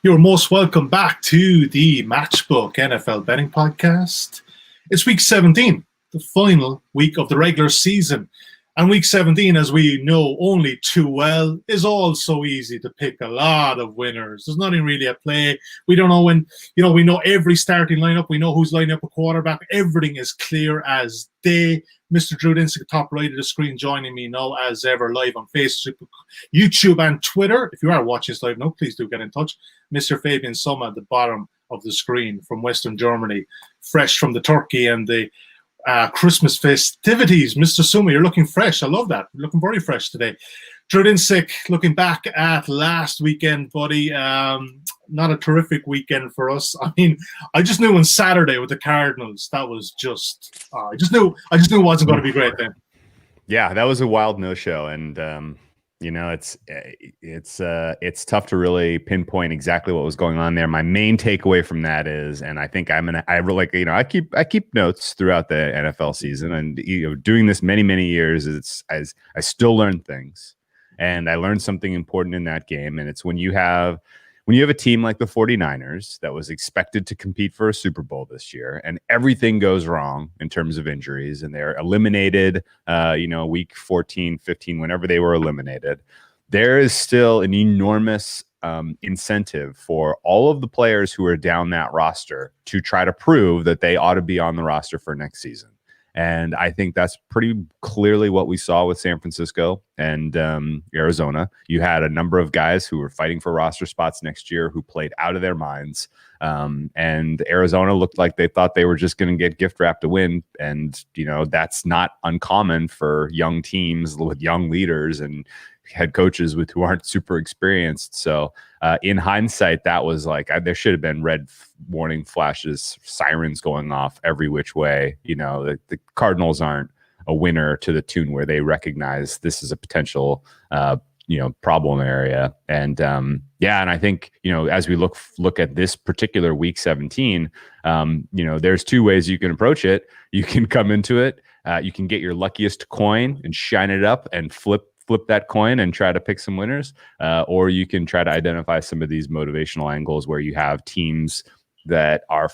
You're most welcome back to the Matchbook NFL Betting Podcast. It's week 17, the final week of the regular season. And week 17, as we know only too well, is all so easy to pick a lot of winners. There's nothing really at play. We don't know when, we know every starting lineup. We know who's lining up a quarterback. Everything is clear as day. Mr. Drew Dinsick, top right of the screen, joining me now as ever live on Facebook, YouTube, and Twitter. If you are watching this live now, please do get in touch. Mr. Fabian Suuma at the bottom of the screen from Western Germany, fresh from the turkey and the Christmas festivities. Mr. Suuma, you're looking fresh. I love that. You're looking very fresh today. Drew Dinsick, looking back at last weekend, buddy. Not a terrific weekend for us. I mean, I just knew on Saturday with the Cardinals, that was just, I just knew it wasn't going to be great then. Yeah, that was a wild no-show. And, it's tough to really pinpoint exactly what was going on there. My main takeaway from that is, and I think I keep notes throughout the NFL season, and doing this many years, I still learn things, and I learned something important in that game. And it's when you have a team like the 49ers that was expected to compete for a Super Bowl this year, and everything goes wrong in terms of injuries, and they're eliminated, week 14, 15, whenever they were eliminated, there is still an enormous incentive for all of the players who are down that roster to try to prove that they ought to be on the roster for next season. And I think that's pretty clearly what we saw with San Francisco and Arizona. You had a number of guys who were fighting for roster spots next year who played out of their minds. And Arizona looked like they thought they were just going to get gift wrapped to win. And, that's not uncommon for young teams with young leaders and head coaches who aren't super experienced. So in hindsight, that was like, there should have been red warning flashes, sirens going off every which way. The Cardinals aren't a winner to the tune where they recognize this is a potential, problem area. And and I think, as we look at this particular week 17, there's two ways you can approach it. You can come into it. You can get your luckiest coin and shine it up and flip that coin and try to pick some winners, or you can try to identify some of these motivational angles where you have teams that are,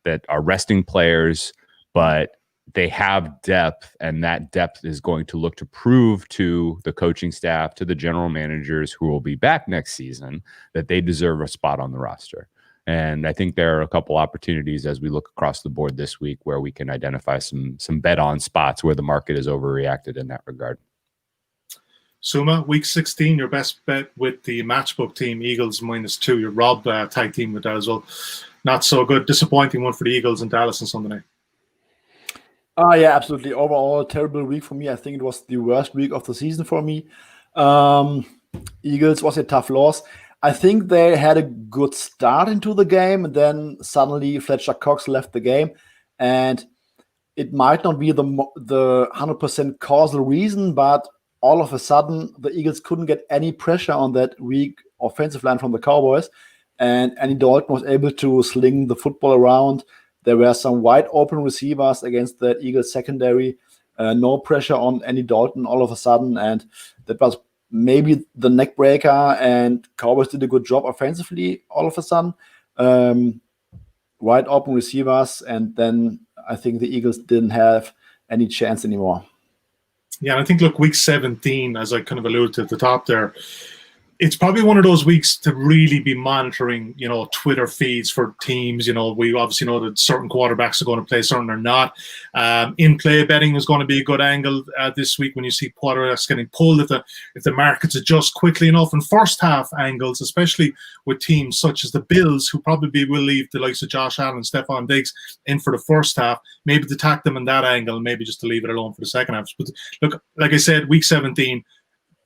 that are resting players, but they have depth, and that depth is going to look to prove to the coaching staff, to the general managers who will be back next season, that they deserve a spot on the roster. And I think there are a couple opportunities as we look across the board this week where we can identify some bet on spots where the market has overreacted in that regard. Suuma, week 16, your best bet with the Matchbook team, Eagles -2. Your Rob tag team with that as well. Not so good. Disappointing one for the Eagles in Dallas on Sunday night. Yeah, absolutely. Overall, terrible week for me. I think it was the worst week of the season for me. Eagles was a tough loss. I think they had a good start into the game, and then suddenly Fletcher Cox left the game, and it might not be the 100% causal reason, but all of a sudden, the Eagles couldn't get any pressure on that weak offensive line from the Cowboys, and Andy Dalton was able to sling the football around. There were some wide open receivers against the Eagles secondary. No pressure on Andy Dalton all of a sudden, and that was maybe the neck breaker, and Cowboys did a good job offensively all of a sudden. Wide open receivers, and then I think the Eagles didn't have any chance anymore. Yeah, and I think, look, week 17, as I kind of alluded to at the top there, it's probably one of those weeks to really be monitoring, Twitter feeds for teams. We obviously know that certain quarterbacks are going to play, certain are not. In-play betting is going to be a good angle this week when you see quarterbacks getting pulled if the markets adjust quickly enough. And first half angles, especially with teams such as the Bills, who probably will leave the likes of Josh Allen, Stephon Diggs in for the first half, maybe to attack them in that angle, maybe just to leave it alone for the second half. But look, like I said, week 17,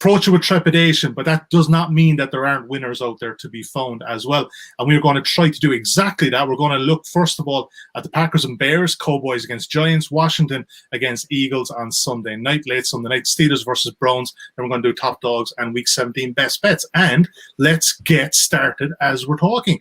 approach it with trepidation, but that does not mean that there aren't winners out there to be found as well. And we're going to try to do exactly that. We're going to look, first of all, at the Packers and Bears, Cowboys against Giants, Washington against Eagles on Sunday night, late Sunday night, Steelers versus Browns. Then we're going to do top dogs and week 17 best bets. And let's get started as we're talking.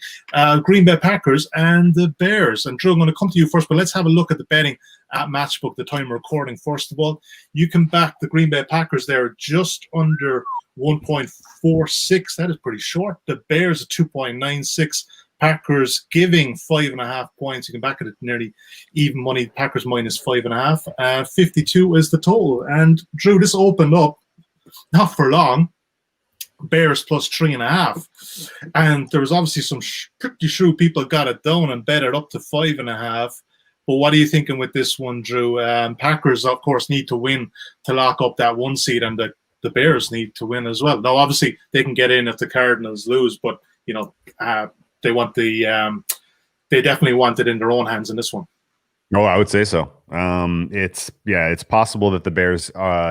Green Bay Packers and the Bears. And Drew, I'm going to come to you first, but let's have a look at the betting at Matchbook, the time we're recording. First of all, you can back the Green Bay Packers there just under 1.46. That is pretty short. The Bears at 2.96. Packers giving 5.5 points. You can back it at nearly even money. Packers minus 5.5. 52 is the total. And Drew, this opened up not for long. Bears plus 3.5. And there was obviously some pretty shrewd people got it down and bet it up to 5.5. But what are you thinking with this one, Drew? Packers, of course, need to win to lock up that 1 seed, and the Bears need to win as well. Now, obviously, they can get in if the Cardinals lose, but they want they definitely want it in their own hands in this one. Oh, I would say so. It's possible that the Bears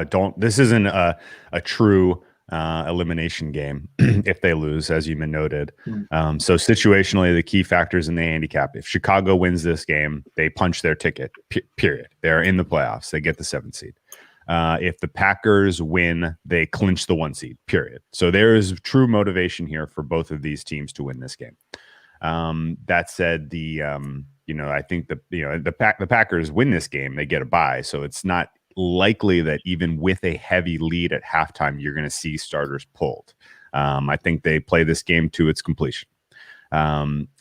don't. This isn't a true elimination game if they lose, as you noted. So situationally, the key factors in the handicap: if Chicago wins this game, they punch their ticket. Period. They're in the playoffs. They get the 7th seed. If the Packers win, they clinch the 1 seed. Period. So there is true motivation here for both of these teams to win this game. That said, I think the Packers win this game, they get a bye. So it's not likely that even with a heavy lead at halftime, you're going to see starters pulled. I think they play this game to its completion.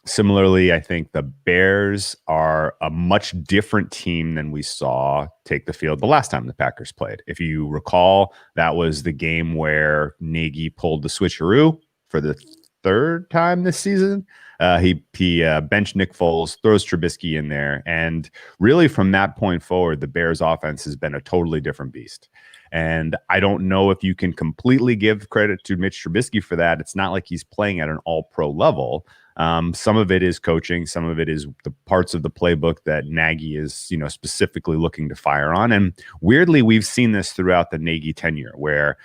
Similarly, I think the Bears are a much different team than we saw take the field the last time the Packers played. If you recall, that was the game where Nagy pulled the switcheroo for the 3rd time this season. He benched Nick Foles, throws Trubisky in there, and really from that point forward, the Bears offense has been a totally different beast. And I don't know if you can completely give credit to Mitch Trubisky for that. It's not like he's playing at an all-pro level. Some of it is coaching. Some of it is the parts of the playbook that Nagy is, specifically looking to fire on. And weirdly, we've seen this throughout the Nagy tenure where,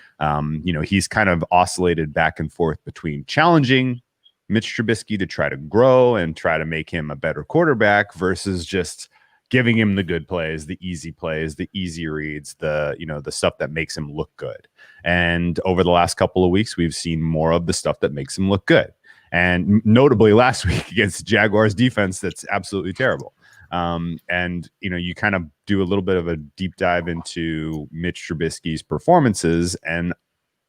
he's kind of oscillated back and forth between challenging Mitch Trubisky to try to grow and try to make him a better quarterback versus just giving him the good plays, the easy reads, the stuff that makes him look good. And over the last couple of weeks, we've seen more of the stuff that makes him look good. And notably last week against the Jaguars defense, that's absolutely terrible. You kind of do a little bit of a deep dive into Mitch Trubisky's performances, and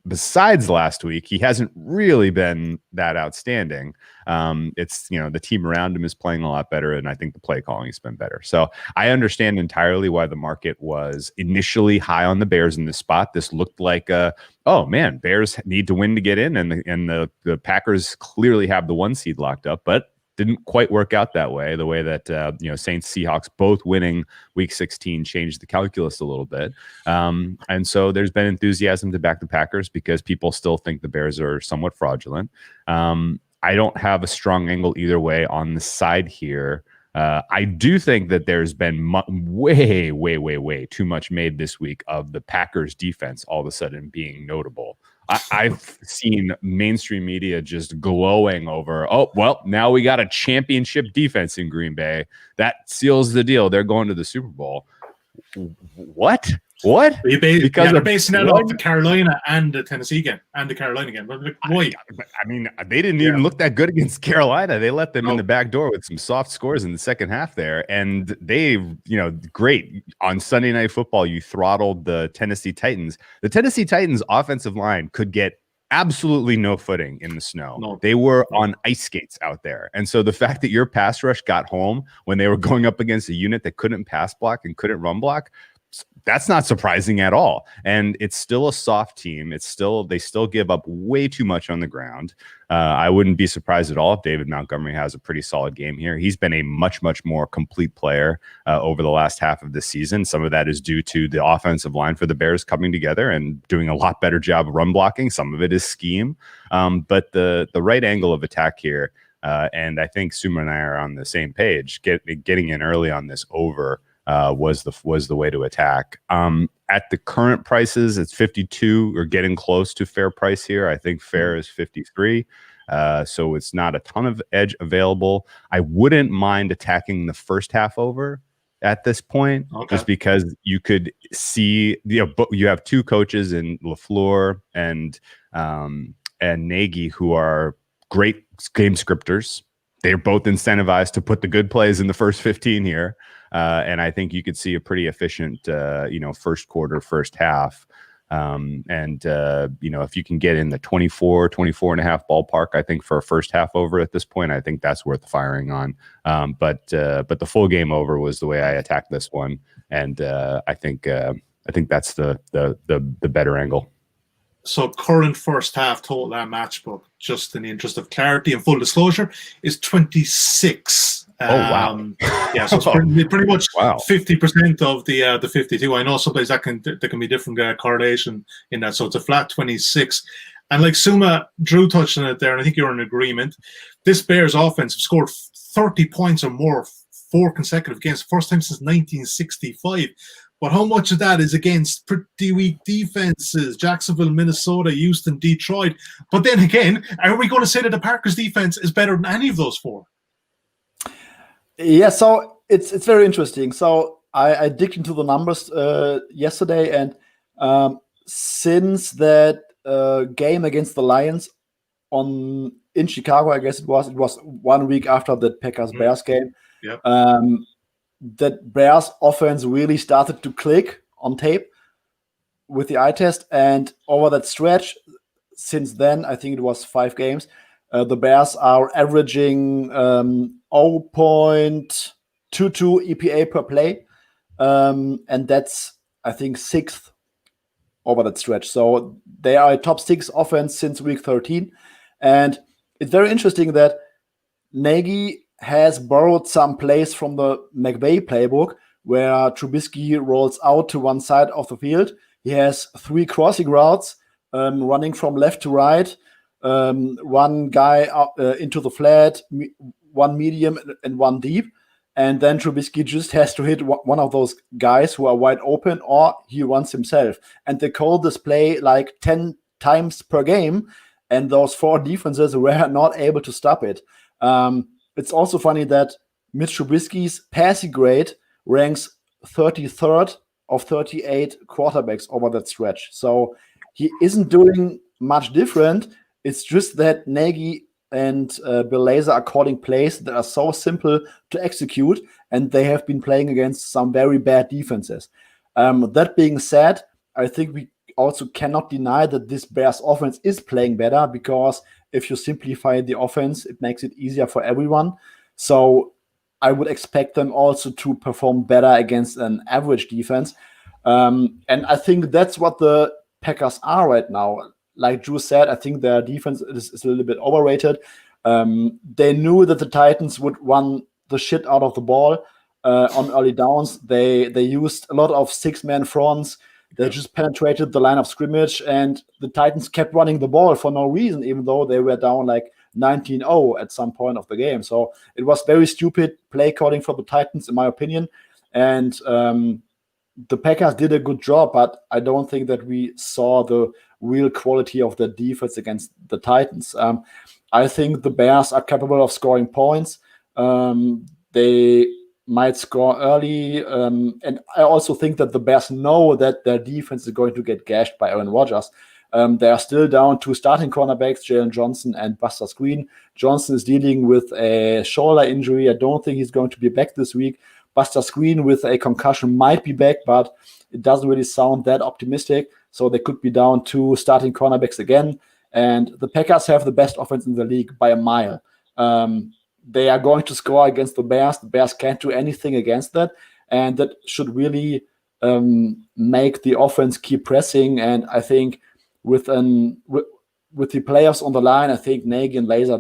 besides last week, he hasn't really been that outstanding. It's, the team around him is playing a lot better, and I think the play calling has been better. So I understand entirely why the market was initially high on the Bears in this spot. This looked like, Bears need to win to get in, and the Packers clearly have the 1 seed locked up, but didn't quite work out that way. The way that Saints, Seahawks both winning Week 16 changed the calculus a little bit, and so there's been enthusiasm to back the Packers because people still think the Bears are somewhat fraudulent. I don't have a strong angle either way on the side here. I do think that there's been way too much made this week of the Packers defense all of a sudden being notable. I've seen mainstream media just glowing over, now we got a championship defense in Green Bay. That seals the deal. They're going to the Super Bowl. What? They're basing that off the Carolina and the Tennessee game and the Carolina game. Why? I mean, they didn't even look that good against Carolina. They let them in the back door with some soft scores in the second half there. And they, great. On Sunday Night Football, you throttled the Tennessee Titans. The Tennessee Titans offensive line could get absolutely no footing in the snow. No. They were on ice skates out there. And so the fact that your pass rush got home when they were going up against a unit that couldn't pass block and couldn't run block, that's not surprising at all. And it's still a soft team. They still give up way too much on the ground. I wouldn't be surprised at all if David Montgomery has a pretty solid game here. He's been a much more complete player over the last half of the season. Some of that is due to the offensive line for the Bears coming together and doing a lot better job of run blocking. Some of it is scheme. But the right angle of attack here, and I think Suuma and I are on the same page, getting in early on this over was the way to attack. At the current prices, it's 52 or getting close to fair price here. I think fair is 53. So it's not a ton of edge available. I wouldn't mind attacking the first half over at this point, just because you could see, you have two coaches in LaFleur and Nagy who are great game scripters. They're both incentivized to put the good plays in the first 15 here. And I think you could see a pretty efficient, first quarter, first half. If you can get in the 24 and a half ballpark, I think for a first half over at this point, I think that's worth firing on. But the full game over was the way I attacked this one, and I think that's the better angle. So current first half total at Matchbook, just in the interest of clarity and full disclosure, is 26. Wow. Yeah, so it's pretty much Wow. 50% of the 52. I know sometimes there can be different correlation in that. So it's a flat 26. And like Suuma, Drew touched on it there, and I think you're in agreement. This Bears offense have scored 30 points or more 4 consecutive games, first time since 1965. But how much of that is against pretty weak defenses? Jacksonville, Minnesota, Houston, Detroit. But then again, are we going to say that the Packers defense is better than any of those 4? Yeah, so it's very interesting. So I digged into the numbers yesterday, and since that game against the Lions in Chicago, I guess it was 1 week after the Packers-Bears game. Yep. That Bears offense really started to click on tape with the eye test, and over that stretch, since then, I think it was 5 games, the Bears are averaging 0.22 EPA per play, and that's, I think, 6th over that stretch. So they are a top 6 offense since week 13, and it's very interesting that Nagy has borrowed some plays from the McVay playbook, where Trubisky rolls out to one side of the field. He has 3 crossing routes, running from left to right, one guy into the flat, 1 medium and 1 deep. And then Trubisky just has to hit one of those guys who are wide open, or he runs himself. And they call this play like 10 times per game, and those 4 defenses were not able to stop it. It's also funny that Mitch Trubisky's passing grade ranks 33rd of 38 quarterbacks over that stretch. So he isn't doing much different. It's just that Nagy and Bill Lazor are calling plays that are so simple to execute, and they have been playing against some very bad defenses. That being said, I think we also cannot deny that this Bears offense is playing better, because if you simplify the offense, it makes it easier for everyone. So I would expect them also to perform better against an average defense. And I think that's what the Packers are right now. Like Drew said, I think their defense is a little bit overrated. They knew that the Titans would run the shit out of the ball on early downs. They used a lot of 6-man fronts. They just penetrated the line of scrimmage, and the Titans kept running the ball for no reason, even though they were down like 19-0 at some point of the game. So it was very stupid play calling for the Titans, in my opinion. And the Packers did a good job, but I don't think that we saw the real quality of the defense against the Titans. I think the Bears are capable of scoring points. They might score early, and I also think that the Bears know that their defense is going to get gashed by Aaron Rodgers. They are still down 2 starting cornerbacks, Jalen Johnson and Buster Screen. Johnson is dealing with a shoulder injury. I don't think he's going to be back this week. Buster Screen with a concussion might be back, but it doesn't really sound that optimistic. So they could be down 2 starting cornerbacks again. And the Packers have the best offense in the league by a mile. They are going to score against the Bears. The Bears can't do anything against that. And that should really make the offense keep pressing. And I think with the players on the line, I think Nagy and Lazor,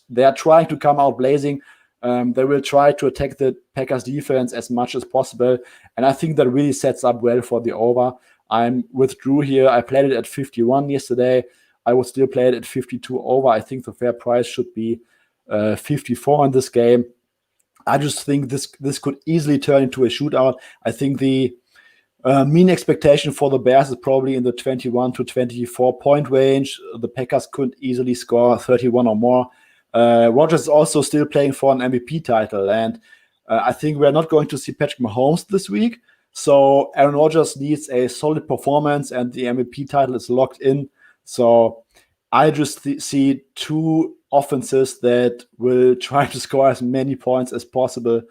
they are trying to come out blazing. They will try to attack the Packers defense as much as possible. And I think that really sets up well for the over. I'm with Drew here. I played it at 51 yesterday. I would still play it at 52 over. I think the fair price should be 54 in this game. I just think this could easily turn into a shootout. I think the mean expectation for the Bears is probably in the 21 to 24 point range. The Packers could easily score 31 or more. Rodgers is also still playing for an MVP title, and I think we're not going to see Patrick Mahomes this week. So Aaron Rodgers needs a solid performance, and the MVP title is locked in. So I just see 2 offenses that will try to score as many points as possible.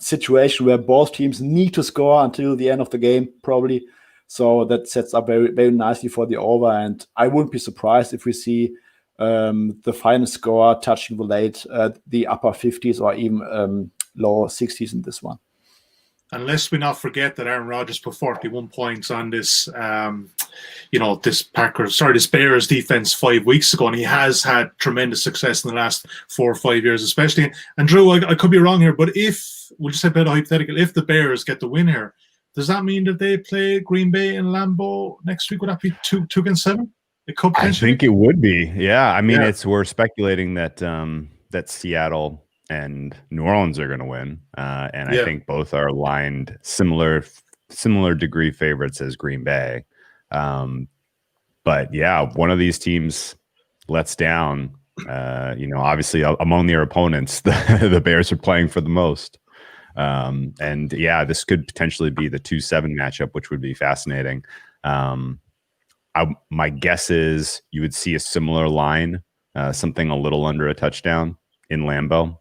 situation where both teams need to score until the end of the game, probably. So that sets up very, very nicely for the over. And I wouldn't be surprised if we see the final score touching the upper 50s or even lower 60s in this one. Unless we not forget that Aaron Rodgers put 41 points on this, this Bears defense 5 weeks ago, and he has had tremendous success in the last 4 or 5 years, especially. And Drew, I could be wrong here, but we'll just say a bit of hypothetical, if the Bears get the win here, does that mean that they play Green Bay and Lambeau next week? Would that be 2 against 7? It could potentially. I think it would be. Yeah, I mean, we're speculating that that Seattle and New Orleans are going to win, and I think both are aligned similar degree favorites as Green Bay. But yeah, one of these teams lets down. Obviously among their opponents, the Bears are playing for the most. And yeah, this could potentially be the 2-7 matchup, which would be fascinating. My guess is you would see a similar line, something a little under a touchdown in Lambeau.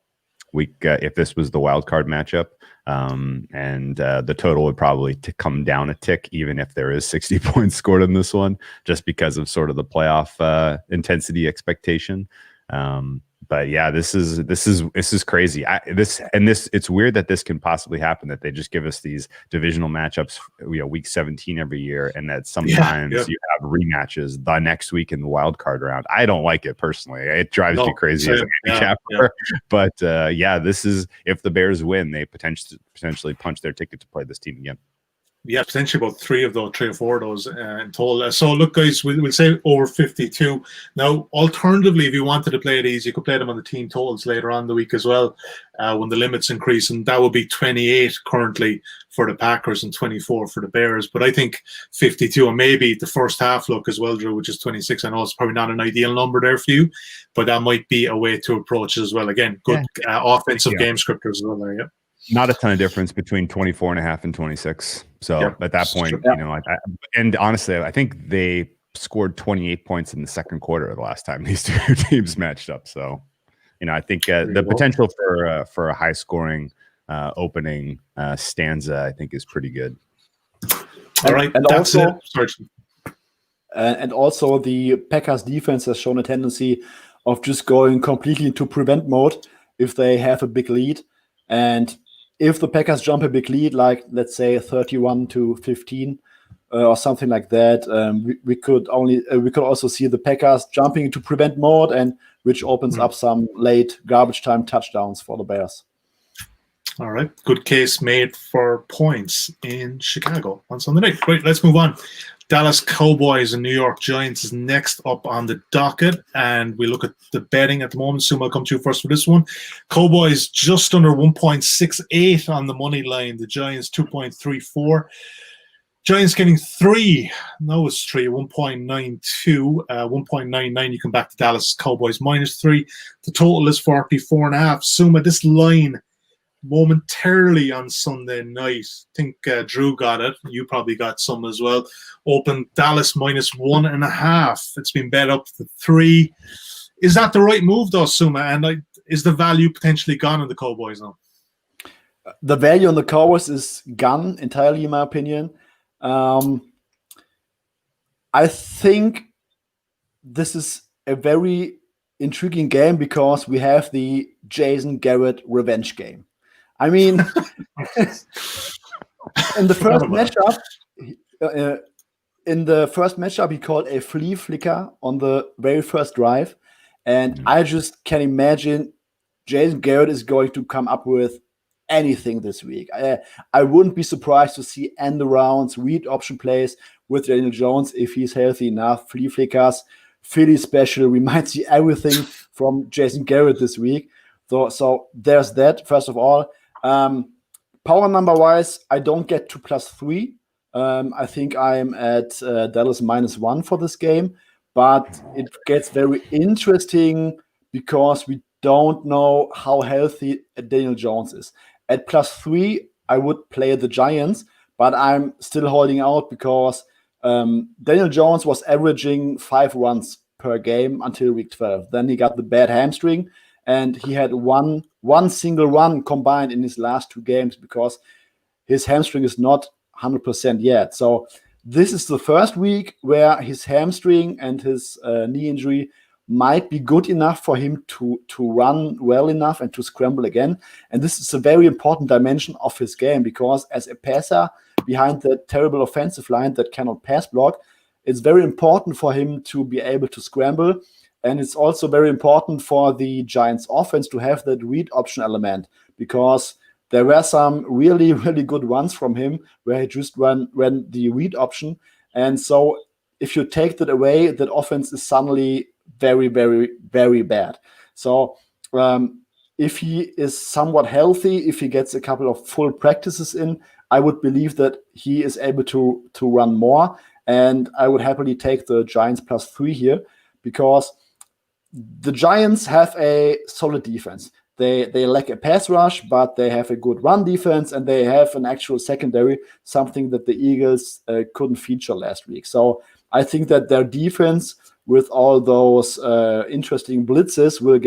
If this was the wild card matchup, and the total would probably come down a tick, even if there is 60 points scored in this one, just because of sort of the playoff intensity expectation. But yeah, this is crazy. It's weird that this can possibly happen, that they just give us these divisional matchups, week 17 every year, and that sometimes you have rematches the next week in the wild card round. I don't like it personally. It drives me crazy as a handicapper. But this is, if the Bears win, they potentially punch their ticket to play this team again. Yeah, potentially about 3 or 4 of those in total. So look, guys, we'll say over 52. Now, alternatively, if you wanted to play these, you could play them on the team totals later on the week as well, when the limits increase, and that would be 28 currently for the Packers and 24 for the Bears. But I think 52, and maybe the first half look as well, Drew, which is 26. I know it's probably not an ideal number there for you, but that might be a way to approach it as well. Again, good offensive game scripters as well there, Not a ton of difference between 24.5 and 26. So at that point, and honestly, I think they scored 28 points in the second quarter the last time these two teams matched up. So, I think the potential for a high scoring opening stanza, I think, is pretty good. All right, and also the Packers defense has shown a tendency of just going completely into prevent mode if they have a big lead. And if the Packers jump a big lead, like let's say 31-15 or something like that, we could also see the Packers jumping into prevent mode, and which opens up some late garbage time touchdowns for the Bears. All right, good case made for points in Chicago on Sunday night. Great, let's move on. Dallas Cowboys and New York Giants is next up on the docket, and we look at the betting at the moment. Suuma, I'll come to you first for this one. Cowboys just under 1.68 on the money line. The Giants 2.34. Giants getting 3. No, it's 3. 1.92. 1.99. You come back to Dallas Cowboys -3. The total is 44.5. Suuma, this line momentarily on Sunday night, I think Drew got it. You probably got some as well. Open Dallas -1.5. It's been bet up to 3. Is that the right move, though, Suuma? And is the value potentially gone on the Cowboys now? The value on the Cowboys is gone entirely, in my opinion. I think this is a very intriguing game because we have the Jason Garrett revenge game. I mean, in the first matchup, he called a flea flicker on the very first drive, and I just can imagine Jason Garrett is going to come up with anything this week. I wouldn't be surprised to see end arounds, read option plays with Daniel Jones if he's healthy enough. Flea flickers, Philly special. We might see everything from Jason Garrett this week. So there's that. First of all, power number wise, I don't get to +3. I think I'm at Dallas -1 for this game, but it gets very interesting because we don't know how healthy Daniel Jones is. At +3, I would play the Giants, but I'm still holding out because Daniel Jones was averaging 5 runs per game until week 12. Then he got the bad hamstring, and he had one single run combined in his last 2 games because his hamstring is not 100% yet. So this is the first week where his hamstring and his knee injury might be good enough for him to run well enough and to scramble again. And this is a very important dimension of his game, because as a passer behind the terrible offensive line that cannot pass block, it's very important for him to be able to scramble. And it's also very important for the Giants offense to have that read option element, because there were some really, really good ones from him where he just ran the read option. And so if you take that away, that offense is suddenly very, very, very bad. So if he is somewhat healthy, if he gets a couple of full practices in, I would believe that he is able to run more. And I would happily take the Giants +3 here, because the Giants have a solid defense. They lack a pass rush, but they have a good run defense, and they have an actual secondary, something that the Eagles couldn't feature last week. So I think that their defense, with all those interesting blitzes, will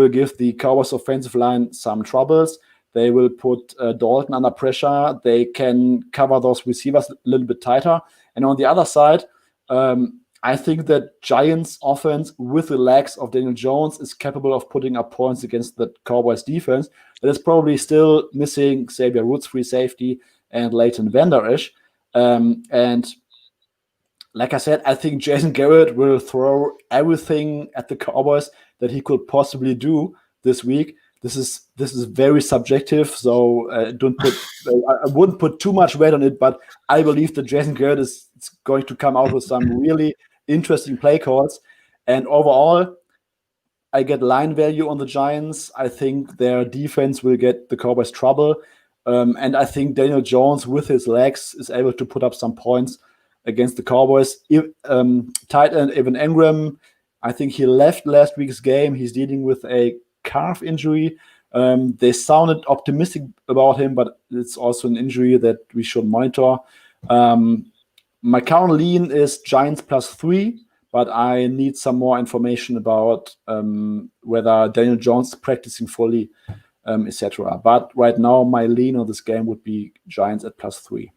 give the Cowboys offensive line some troubles. They will put Dalton under pressure. They can cover those receivers a little bit tighter. And on the other side, I think that Giants offense, with the legs of Daniel Jones, is capable of putting up points against the Cowboys defense. That is probably still missing Xavier Woods, free safety, and Leighton Vander Esch. And like I said, I think Jason Garrett will throw everything at the Cowboys that he could possibly do this week. This is very subjective, so I wouldn't put too much weight on it, but I believe that Jason Garrett is going to come out with some really interesting play calls. And overall, I get line value on the Giants. I think their defense will get the Cowboys trouble. And I think Daniel Jones, with his legs, is able to put up some points against the Cowboys. Tight end Evan Engram, I think he left last week's game. He's dealing with a calf injury. They sounded optimistic about him, but it's also an injury that we should monitor. My current lean is Giants +3, but I need some more information about whether Daniel Jones is practicing fully, etc. But right now, my lean on this game would be Giants at +3.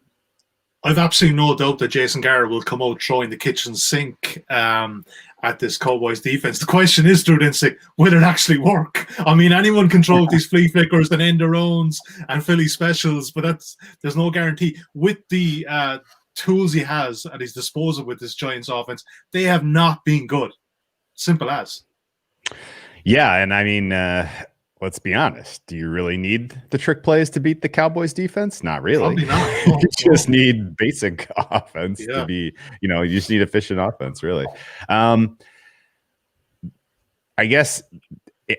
I've absolutely no doubt that Jason Garrett will come out throwing the kitchen sink at this Cowboys defense. The question is, Drew Dinsick, will it actually work? I mean, anyone can throw these flea flickers and end arounds and Philly specials, but there's no guarantee. With the tools he has at his disposal with this Giants offense, they have not been good. Simple as. Yeah, and I mean, let's be honest. Do you really need the trick plays to beat the Cowboys defense? Not really. Probably not. No, you just need basic offense to be, you just need efficient offense, really. I guess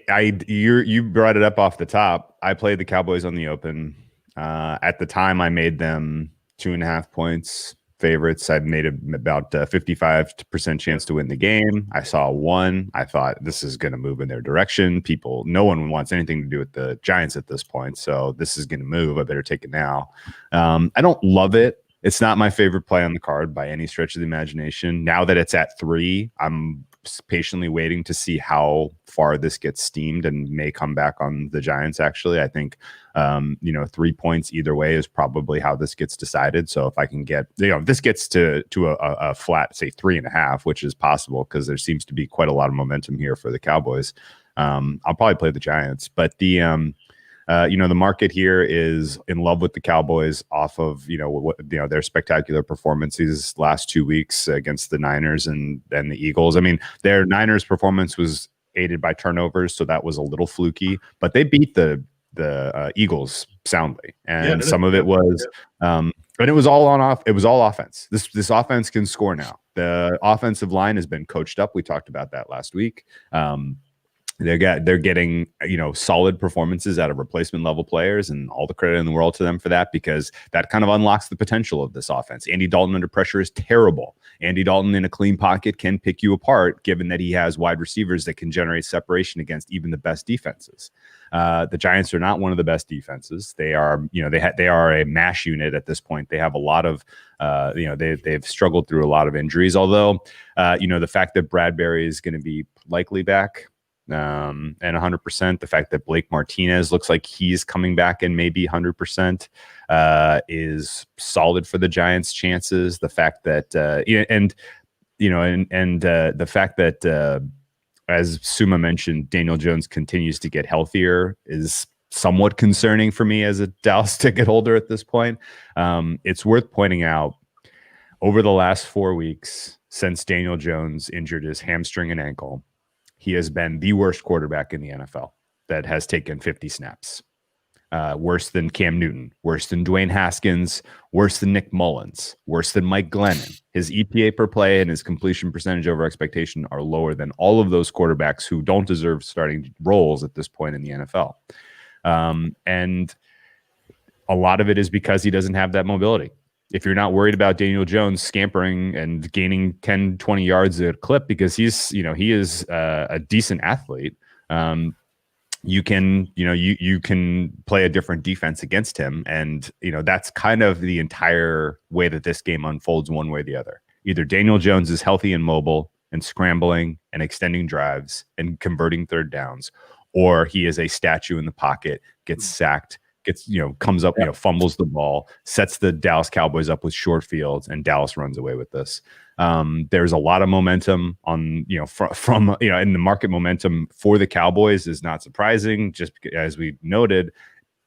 you brought it up off the top. I played the Cowboys on the open. At the time, I made them 2.5 points favorites. I'd made about 55% chance to win the game. I saw 1. I thought this is going to move in their direction. No one wants anything to do with the Giants at this point, so this is going to move. I better take it now. I don't love it. It's not my favorite play on the card by any stretch of the imagination. Now that it's at 3, I'm patiently waiting to see how far this gets steamed and may come back on the Giants. Actually, I think 3 points either way is probably how this gets decided. So if I can get, if this gets to a flat, say 3.5, which is possible because there seems to be quite a lot of momentum here for the Cowboys, I'll probably play the Giants. But the market here is in love with the Cowboys off of, their spectacular performances last 2 weeks against the Niners and the Eagles. I mean, their Niners performance was aided by turnovers, so that was a little fluky, but they beat the Eagles soundly. And some of it was, and it was all it was all offense. This offense can score now. The offensive line has been coached up. We talked about that last week. They're getting solid performances out of replacement level players, and all the credit in the world to them for that, because that kind of unlocks the potential of this offense. Andy Dalton under pressure is terrible. Andy Dalton in a clean pocket can pick you apart, given that he has wide receivers that can generate separation against even the best defenses. The Giants are not one of the best defenses. They are, they are a mash unit at this point. They have a lot of, they've struggled through a lot of injuries. Although, the fact that Bradbury is going to be likely back, and 100%. The fact that Blake Martinez looks like he's coming back and maybe 100% is solid for the Giants' chances. The fact that the fact that as Suuma mentioned, Daniel Jones continues to get healthier is somewhat concerning for me as a Dallas ticket holder at this point. It's worth pointing out, over the last 4 weeks since Daniel Jones injured his hamstring and ankle, he has been the worst quarterback in the NFL that has taken 50 snaps. Worse than Cam Newton, worse than Dwayne Haskins, worse than Nick Mullins, worse than Mike Glennon. His EPA per play and his completion percentage over expectation are lower than all of those quarterbacks who don't deserve starting roles at this point in the NFL. And a lot of it is because he doesn't have that mobility. If you're not worried about Daniel Jones scampering and gaining 10, 20 yards a clip because he is a decent athlete, you can play a different defense against him. And, that's kind of the entire way that this game unfolds one way or the other. Either Daniel Jones is healthy and mobile and scrambling and extending drives and converting third downs, or he is a statue in the pocket, gets sacked, comes up, fumbles the ball, sets the Dallas Cowboys up with short fields, and Dallas runs away with this. There's a lot of momentum on, from in the market. Momentum for the Cowboys is not surprising, just as we noted.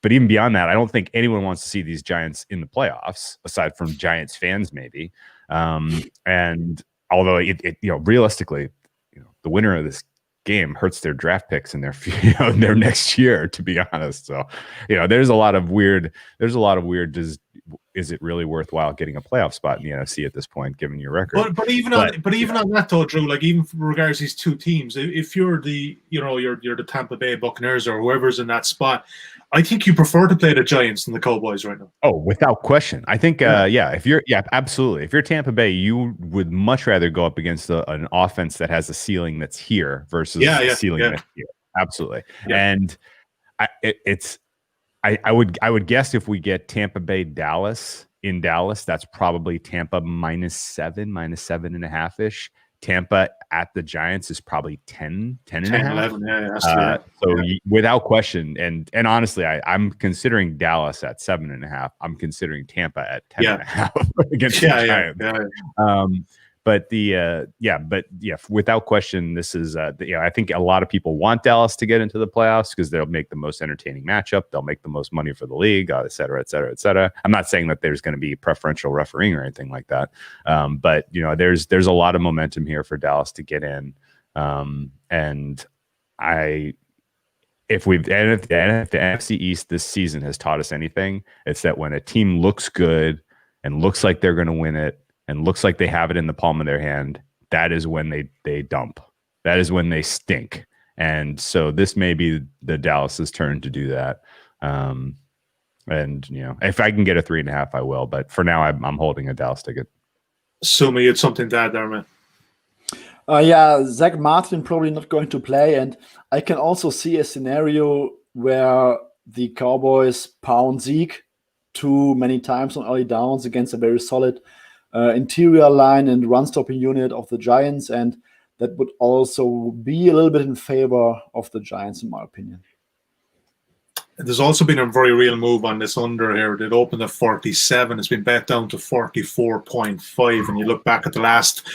But even beyond that, I don't think anyone wants to see these Giants in the playoffs, aside from Giants fans, maybe. And although realistically, the winner of this game hurts their draft picks in their next year, to be honest. So, there's a lot of weird. Is it really worthwhile getting a playoff spot in the NFC at this point, given your record? But even on that though, Drew, like even regards these two teams, if you're the you're the Tampa Bay Buccaneers or whoever's in that spot, I think you prefer to play the Giants than the Cowboys right now. Oh, without question. I think absolutely. If you're Tampa Bay, you would much rather go up against an offense that has a ceiling that's here versus a ceiling that's here. Absolutely. Yeah. And I would guess if we get Tampa Bay Dallas in Dallas, that's probably Tampa -7.5 ish. Tampa at the Giants is probably 10 and a half. 11, without question, and honestly, I'm considering Dallas at 7.5. I'm considering Tampa at 10.5 against the Giants. Without question, this is I think a lot of people want Dallas to get into the playoffs because they'll make the most entertaining matchup, they'll make the most money for the league, et cetera, et cetera, et cetera. I'm not saying that there's going to be preferential refereeing or anything like that, but there's a lot of momentum here for Dallas to get in, and if the NFC East this season has taught us anything, it's that when a team looks good and looks like they're going to win it and looks like they have it in the palm of their hand, that is when they dump. That is when they stink. And so this may be the Dallas's turn to do that. And if I can get a 3.5, I will. But for now, I'm holding a Dallas ticket. Suuma, you had something to add there, man. Zach Martin probably not going to play, and I can also see a scenario where the Cowboys pound Zeke too many times on early downs against a very solid interior line and run-stopping unit of the Giants, and that would also be a little bit in favor of the Giants, in my opinion. There's also been a very real move on this under here. It opened at 47. It's been bet down to 44.5. And you look back at the last,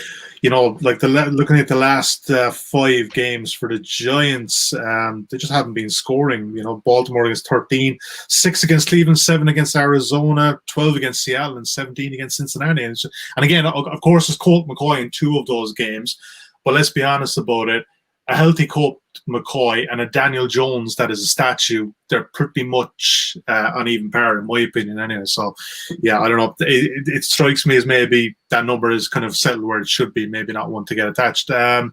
looking at the last 5 games for the Giants, they just haven't been scoring. Baltimore against 13, 6 against Cleveland, 7 against Arizona, 12 against Seattle, and 17 against Cincinnati. And again, of course, it's Colt McCoy in 2 of those games. But let's be honest about it. A healthy Colt McCoy and a Daniel Jones that is a statue, they're pretty much on even par, in my opinion, anyway. So, I don't know. It strikes me as maybe that number is kind of settled where it should be, maybe not one to get attached. All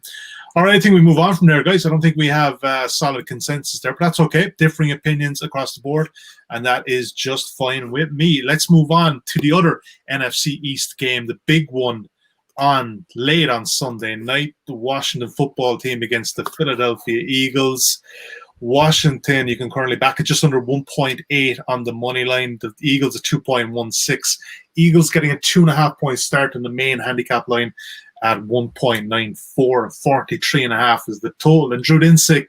right, I think we move on from there, guys. I don't think we have solid consensus there, but that's okay. Differing opinions across the board, and that is just fine with me. Let's move on to the other NFC East game, the big one. Late on Sunday night, the Washington football team against the Philadelphia Eagles. Washington, you can currently back it just under 1.8 on the money line. The Eagles at 2.16. Eagles getting a 2.5 point start on the main handicap line. at 1.94, 43.5 is the total. And Drew Dinsick,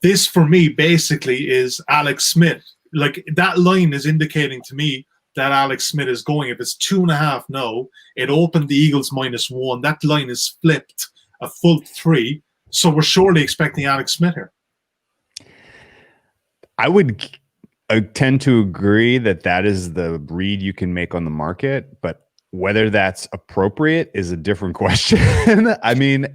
this for me basically is Alex Smith. Like, that line is indicating to me that Alex Smith is going. If it's 2.5 now, it opened the Eagles -1. That line is flipped a full 3. So we're surely expecting Alex Smith here. I would tend to agree that is the read you can make on the market, but whether that's appropriate is a different question. I mean,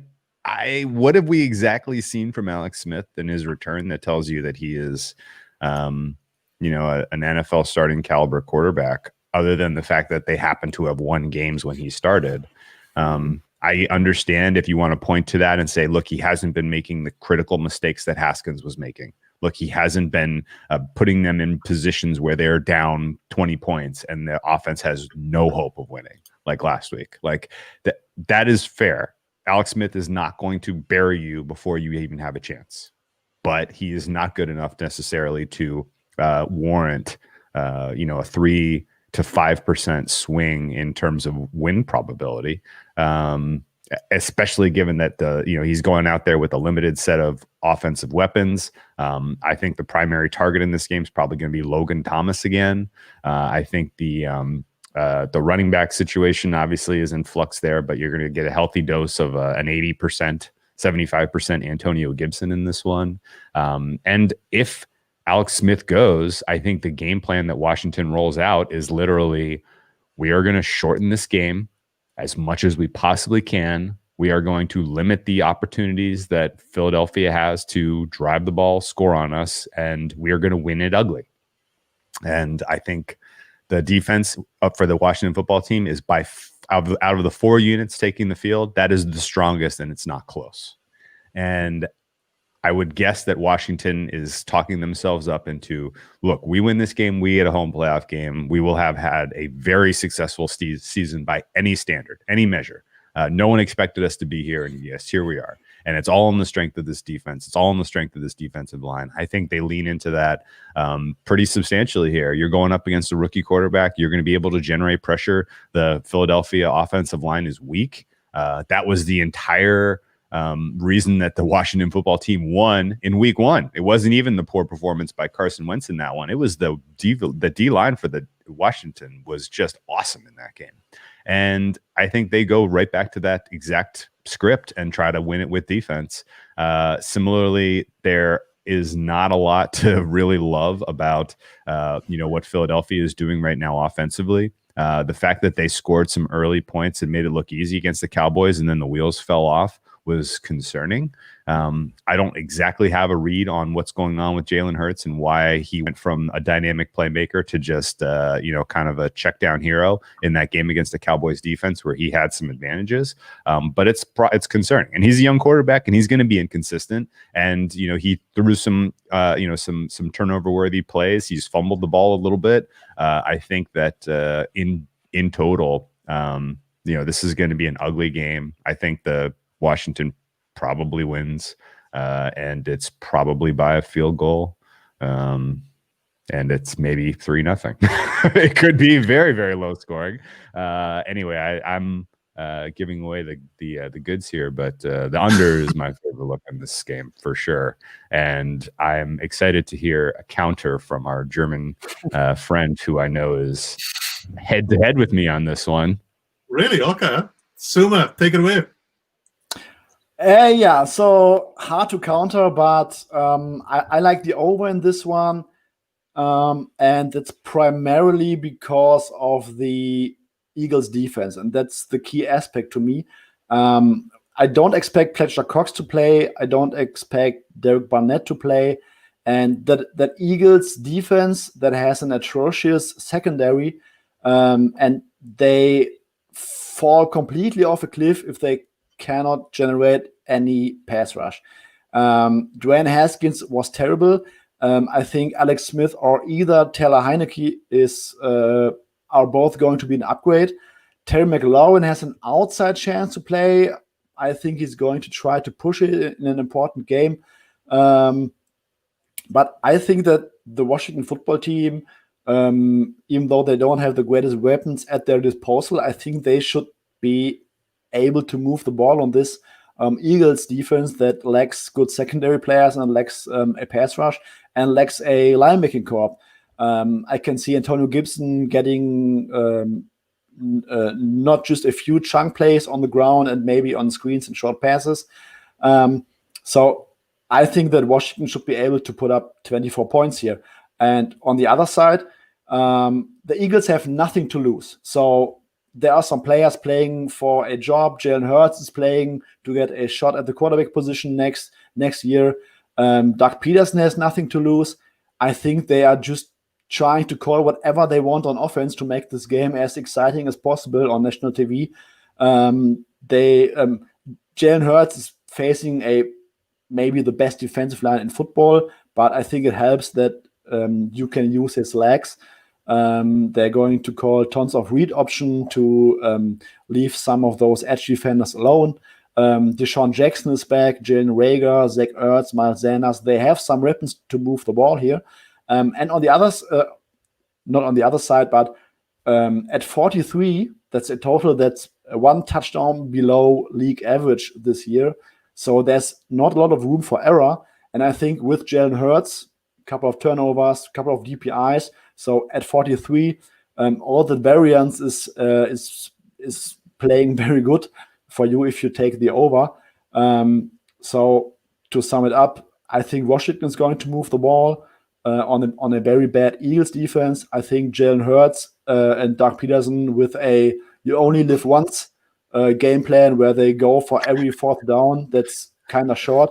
what have we exactly seen from Alex Smith in his return that tells you that he is, an NFL starting caliber quarterback, other than the fact that they happen to have won games when he started? I understand if you want to point to that and say, look, he hasn't been making the critical mistakes that Haskins was making. Look, he hasn't been putting them in positions where they're down 20 points and the offense has no hope of winning, like last week. Like that is fair. Alex Smith is not going to bury you before you even have a chance, but he is not good enough necessarily to warrant, a 3 to 5% swing in terms of win probability. Especially given that he's going out there with a limited set of offensive weapons. I think the primary target in this game is probably going to be Logan Thomas again. I think the running back situation obviously is in flux there, but you're going to get a healthy dose of an 80%, 75% Antonio Gibson in this one. And if Alex Smith goes, I think the game plan that Washington rolls out is literally, we are going to shorten this game as much as we possibly can. We are going to limit the opportunities that Philadelphia has to drive the ball, score on us, and we are going to win it ugly. And I think the defense up for the Washington football team is out of the 4 units taking the field, that is the strongest, and it's not close. And I would guess that Washington is talking themselves up into, look, we win this game, we get a home playoff game, we will have had a very successful season by any standard, any measure. No one expected us to be here, and yes, here we are. And it's all on the strength of this defense. It's all on the strength of this defensive line. I think they lean into that pretty substantially here. You're going up against a rookie quarterback. You're going to be able to generate pressure. The Philadelphia offensive line is weak. That was the entire reason that the Washington football team won in week 1. It wasn't even the poor performance by Carson Wentz in that one. It was the D line for the Washington was just awesome in that game. And I think they go right back to that exact script and try to win it with defense. Similarly, there is not a lot to really love about, what Philadelphia is doing right now offensively. The fact that they scored some early points and made it look easy against the Cowboys and then the wheels fell off was concerning. I don't exactly have a read on what's going on with Jalen Hurts and why he went from a dynamic playmaker to just, kind of a check down hero in that game against the Cowboys defense where he had some advantages. But it's concerning, and he's a young quarterback and he's going to be inconsistent. And, he threw some turnover worthy plays. He's fumbled the ball a little bit. I think that in total, this is going to be an ugly game. I think the Washington probably wins, and it's probably by a field goal, and it's maybe 3-0. It could be very, very low scoring. Anyway, I'm giving away the goods here, but the under is my favorite look in this game for sure, and I'm excited to hear a counter from our German friend who I know is head to head with me on this one. Really? Okay. Suuma, take it away. Yeah, so hard to counter, but I like the over in this one, and it's primarily because of the Eagles' defense, and that's the key aspect to me. I don't expect Fletcher Cox to play. I don't expect Derek Barnett to play, and that Eagles' defense that has an atrocious secondary, and they fall completely off a cliff if they cannot generate any pass rush. Dwayne Haskins was terrible. I think Alex Smith or either Taylor Heineke are both going to be an upgrade. Terry McLaurin has an outside chance to play. I think he's going to try to push it in an important game. But I think that the Washington football team, even though they don't have the greatest weapons at their disposal, I think they should be able to move the ball on this Eagles defense that lacks good secondary players and lacks a pass rush and lacks a linebacking corps. I can see Antonio Gibson getting not just a few chunk plays on the ground and maybe on screens and short passes. So I think that Washington should be able to put up 24 points here. And on the other side, the Eagles have nothing to lose. So there are some players playing for a job. Jalen Hurts is playing to get a shot at the quarterback position next year. Doug Peterson has nothing to lose. I think they are just trying to call whatever they want on offense to make this game as exciting as possible on national TV. Jalen Hurts is facing maybe the best defensive line in football, but I think it helps that you can use his legs. They're going to call tons of read option to leave some of those edge defenders alone. Deshaun Jackson is back, Jalen Reagor, Zach Ertz, Miles Sanders. They have some weapons to move the ball here. And on the others, not on the other side, but at 43, that's a total that's one touchdown below league average this year. So there's not a lot of room for error. And I think with Jalen Hurts, a couple of turnovers, a couple of DPIs. So at 43, all the variance is playing very good for you if you take the over. So to sum it up, I think Washington is going to move the ball on a very bad Eagles defense. I think Jalen Hurts and Doug Peterson with a you only live once game plan where they go for every fourth down. That's kind of short.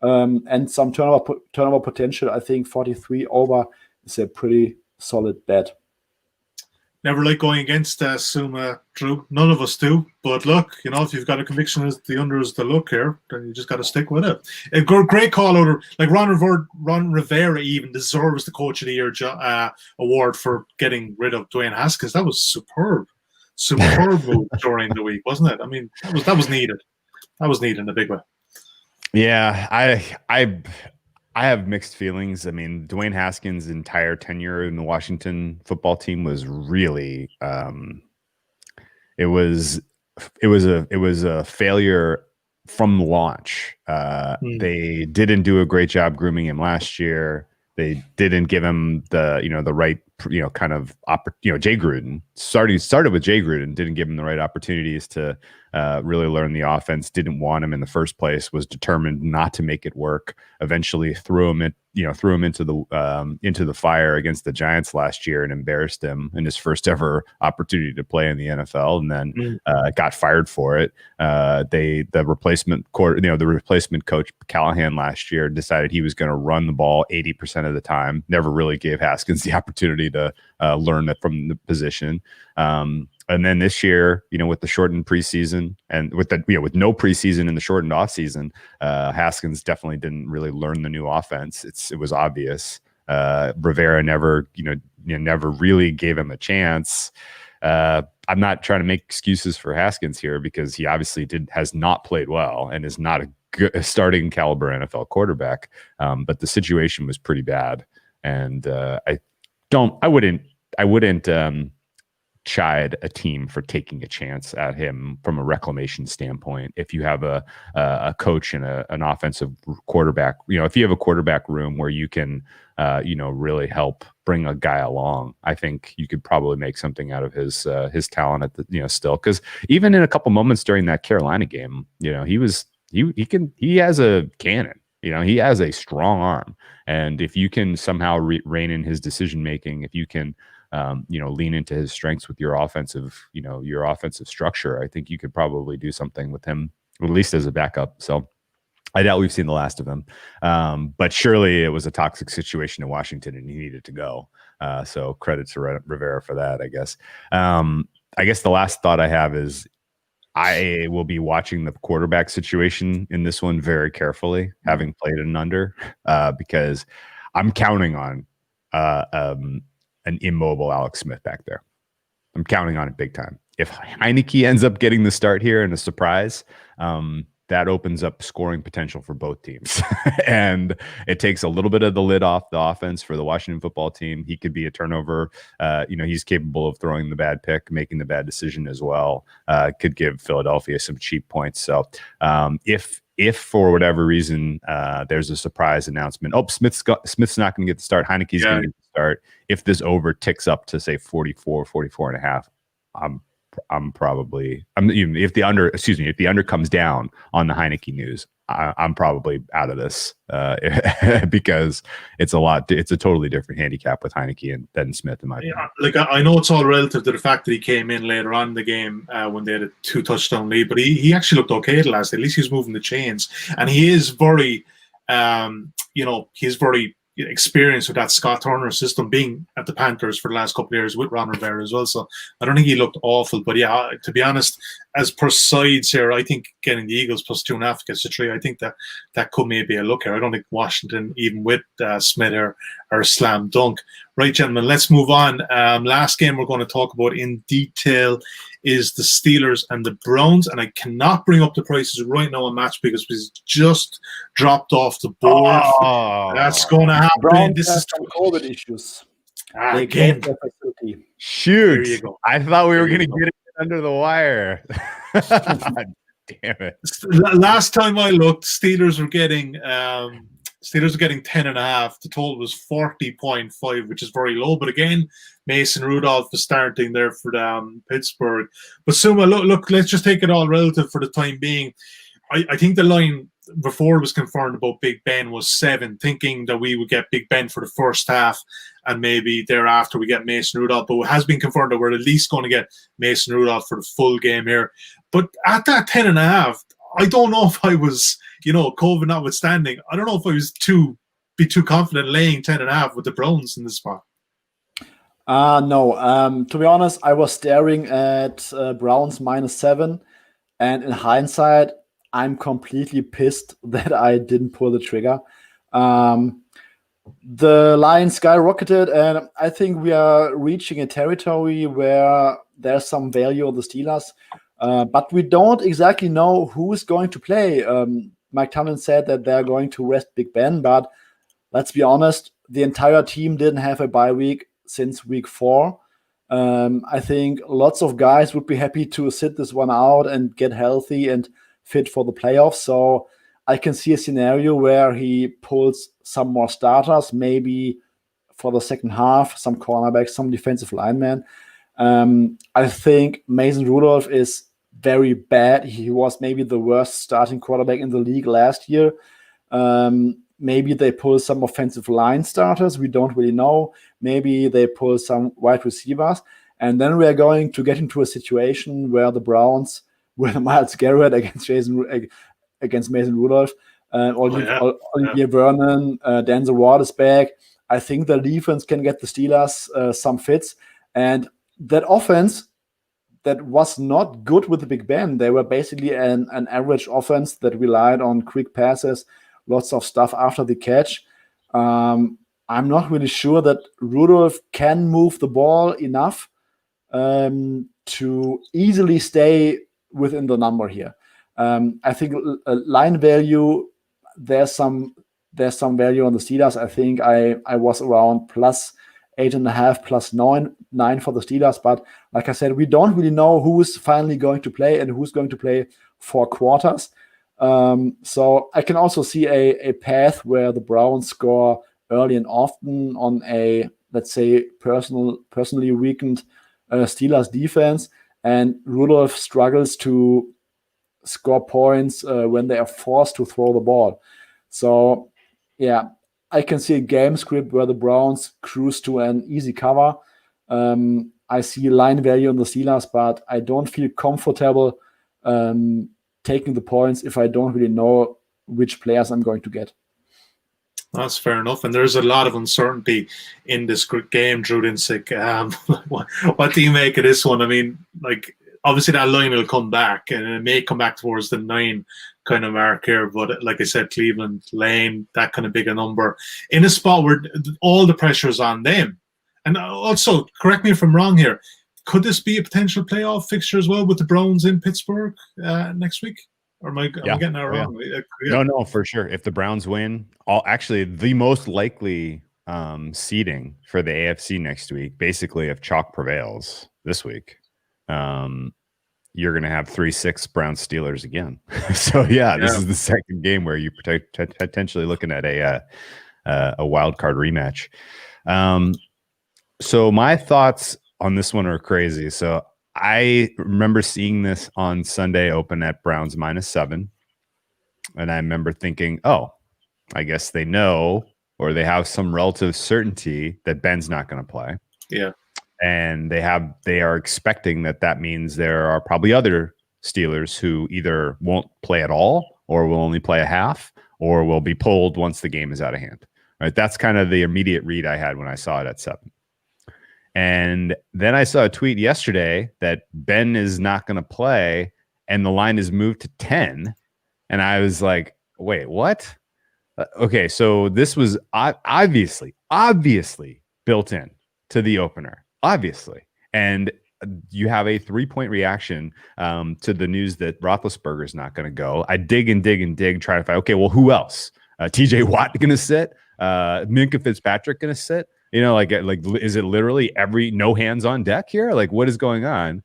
And some turnover potential. I think 43 over is a pretty solid bet. Never like going against Suuma, Drew. None of us do. But look, if you've got a conviction as the under is the look here, then you just got to stick with it. A great call out. Like Ron Rivera even deserves the Coach of the Year award for getting rid of Dwayne Haskins. That was superb move during the week, wasn't it? I mean, that was needed. That was needed in a big way. Yeah, I have mixed feelings. I mean, Dwayne Haskins' entire tenure in the Washington football team was really it was a failure from launch. They didn't do a great job grooming him last year. They didn't give him the right kind of Jay Gruden started with Jay Gruden, didn't give him the right opportunities to really learn the offense, didn't want him in the first place, was determined not to make it work. Eventually threw him into the fire against the Giants last year and embarrassed him in his first ever opportunity to play in the NFL, and then got fired for it. The replacement coach Callahan last year decided he was going to run the ball 80% of the time. Never really gave Haskins the opportunity to learn it from the position. And then this year, with the shortened preseason and with no preseason in the shortened offseason, Haskins definitely didn't really learn the new offense. It was obvious. Rivera never really gave him a chance. I'm not trying to make excuses for Haskins here because he obviously has not played well and is not a starting caliber NFL quarterback. But the situation was pretty bad, and I wouldn't chide a team for taking a chance at him from a reclamation standpoint. If you have a coach and an offensive quarterback, if you have a quarterback room where you can, really help bring a guy along, I think you could probably make something out of his talent at the, still. Because even in a couple moments during that Carolina game, he has a cannon. He has a strong arm, and if you can somehow rein in his decision making, if you can lean into his strengths with your offensive structure, I think you could probably do something with him, at least as a backup. So I doubt we've seen the last of him. But surely it was a toxic situation in Washington and he needed to go. So credit to Rivera for that, I guess. I guess the last thought I have is I will be watching the quarterback situation in this one very carefully, having played an under, because I'm counting on an immobile Alex Smith back there. I'm counting on it big time. If Heineke ends up getting the start here and a surprise, then that opens up scoring potential for both teams. And it takes a little bit of the lid off the offense for the Washington football team. He could be a turnover. He's capable of throwing the bad pick, making the bad decision as well. Could give Philadelphia some cheap points. So if for whatever reason there's a surprise announcement, Smith's not going to get the start, Heineke's going to get the start. If this over ticks up to say 44 and a half, if the under comes down on the Heineke news, I'm probably out of this because it's a totally different handicap with Heineke than Smith in my opinion. Like I know it's all relative to the fact that he came in later on in the game when they had a 2-touchdown lead, but he actually looked okay the last day. At least he's moving the chains, and he is very, he's very experience with that Scott Turner system, being at the Panthers for the last couple of years with Ron Rivera as well. So I don't think he looked awful. But yeah, to be honest, as per sides here, I think getting the Eagles plus 2.5 gets to 3. I think that could maybe a look here. I don't think Washington, even with Smith, are a slam dunk. Right, gentlemen, let's move on. Last game we're going to talk about in detail is the Steelers and the Browns, and I cannot bring up the prices right now on Matchbook because it's just dropped off the board. That's going to happen. Browns this is some COVID issues. Again. Shoot. There you go. I thought we were going to get it under the wire. Damn it. Last time I looked, Steelers were getting 10.5. The total was 40.5, which is very low. But again, Mason Rudolph is starting there for Pittsburgh. But Suuma, look, let's just take it all relative for the time being. I think the line before it was confirmed about Big Ben was 7, thinking that we would get Big Ben for the first half and maybe thereafter we get Mason Rudolph. But it has been confirmed that we're at least going to get Mason Rudolph for the full game here. But at that 10.5, I don't know if I was, COVID notwithstanding, I don't know if I was too confident laying 10.5 with the Browns in this spot. No. To be honest, I was staring at Browns -7, and in hindsight, I'm completely pissed that I didn't pull the trigger. The line skyrocketed, and I think we are reaching a territory where there's some value on the Steelers. But we don't exactly know who is going to play. Mike Tomlin said that they're going to rest Big Ben, but let's be honest, the entire team didn't have a bye week since week 4. I think lots of guys would be happy to sit this one out and get healthy and fit for the playoffs. So I can see a scenario where he pulls some more starters, maybe for the second half, some cornerbacks, some defensive linemen. I think Mason Rudolph is very bad. He was maybe the worst starting quarterback in the league last year. Maybe they pull some offensive line starters. We don't really know. Maybe they pull some wide receivers. And then we are going to get into a situation where the Browns, with Myles Garrett against Mason Rudolph, Olivier Vernon, Denzel Ward is back. I think the defense can get the Steelers some fits. And that offense that was not good with the Big Ben. They were basically an average offense that relied on quick passes, lots of stuff after the catch. I'm not really sure that Rudolph can move the ball enough to easily stay within the number here. I think line value, there's some value on the Steelers. I think I was around plus 8.5, plus 9 for the Steelers. But like I said, we don't really know who's finally going to play and who's going to play 4 quarters. So I can also see a path where the Browns score early and often on a, let's say, personally weakened Steelers defense, and Rudolph struggles to score points when they are forced to throw the ball. So, yeah, I can see a game script where the Browns cruise to an easy cover. I see line value on the Steelers, but I don't feel comfortable taking the points if I don't really know which players I'm going to get. That's fair enough. And there's a lot of uncertainty in this game, Drew Dinsick. What do you make of this one? I mean, like, obviously that line will come back, and it may come back towards the 9 kind of mark here. But like I said, Cleveland, Lane, that kind of bigger number, in a spot where all the pressure is on them. And also, correct me if I'm wrong here, could this be a potential playoff fixture as well with the Browns in Pittsburgh next week? Or am I getting that wrong? Yeah. No, for sure. If the Browns win, the most likely seeding for the AFC next week, basically if chalk prevails this week, you're going to have 3-6 Browns Steelers again. So this is the second game where you potentially looking at a wild card rematch. So my thoughts on this one are crazy. So I remember seeing this on Sunday open at Browns -7. And I remember thinking, oh, I guess they know, or they have some relative certainty that Ben's not going to play. Yeah. And they are expecting that means there are probably other Steelers who either won't play at all, or will only play a half, or will be pulled once the game is out of hand. Right? That's kind of the immediate read I had when I saw it at 7. And then I saw a tweet yesterday that Ben is not going to play, and the line is moved to 10. And I was like, wait, what? Okay, so this was obviously built in to the opener, obviously. And you have a 3-point reaction to the news that Roethlisberger is not going to go. I dig, try to find, okay, well, who else? TJ Watt going to sit? Minkah Fitzpatrick going to sit? You know, like, is it literally no hands on deck here? Like, what is going on?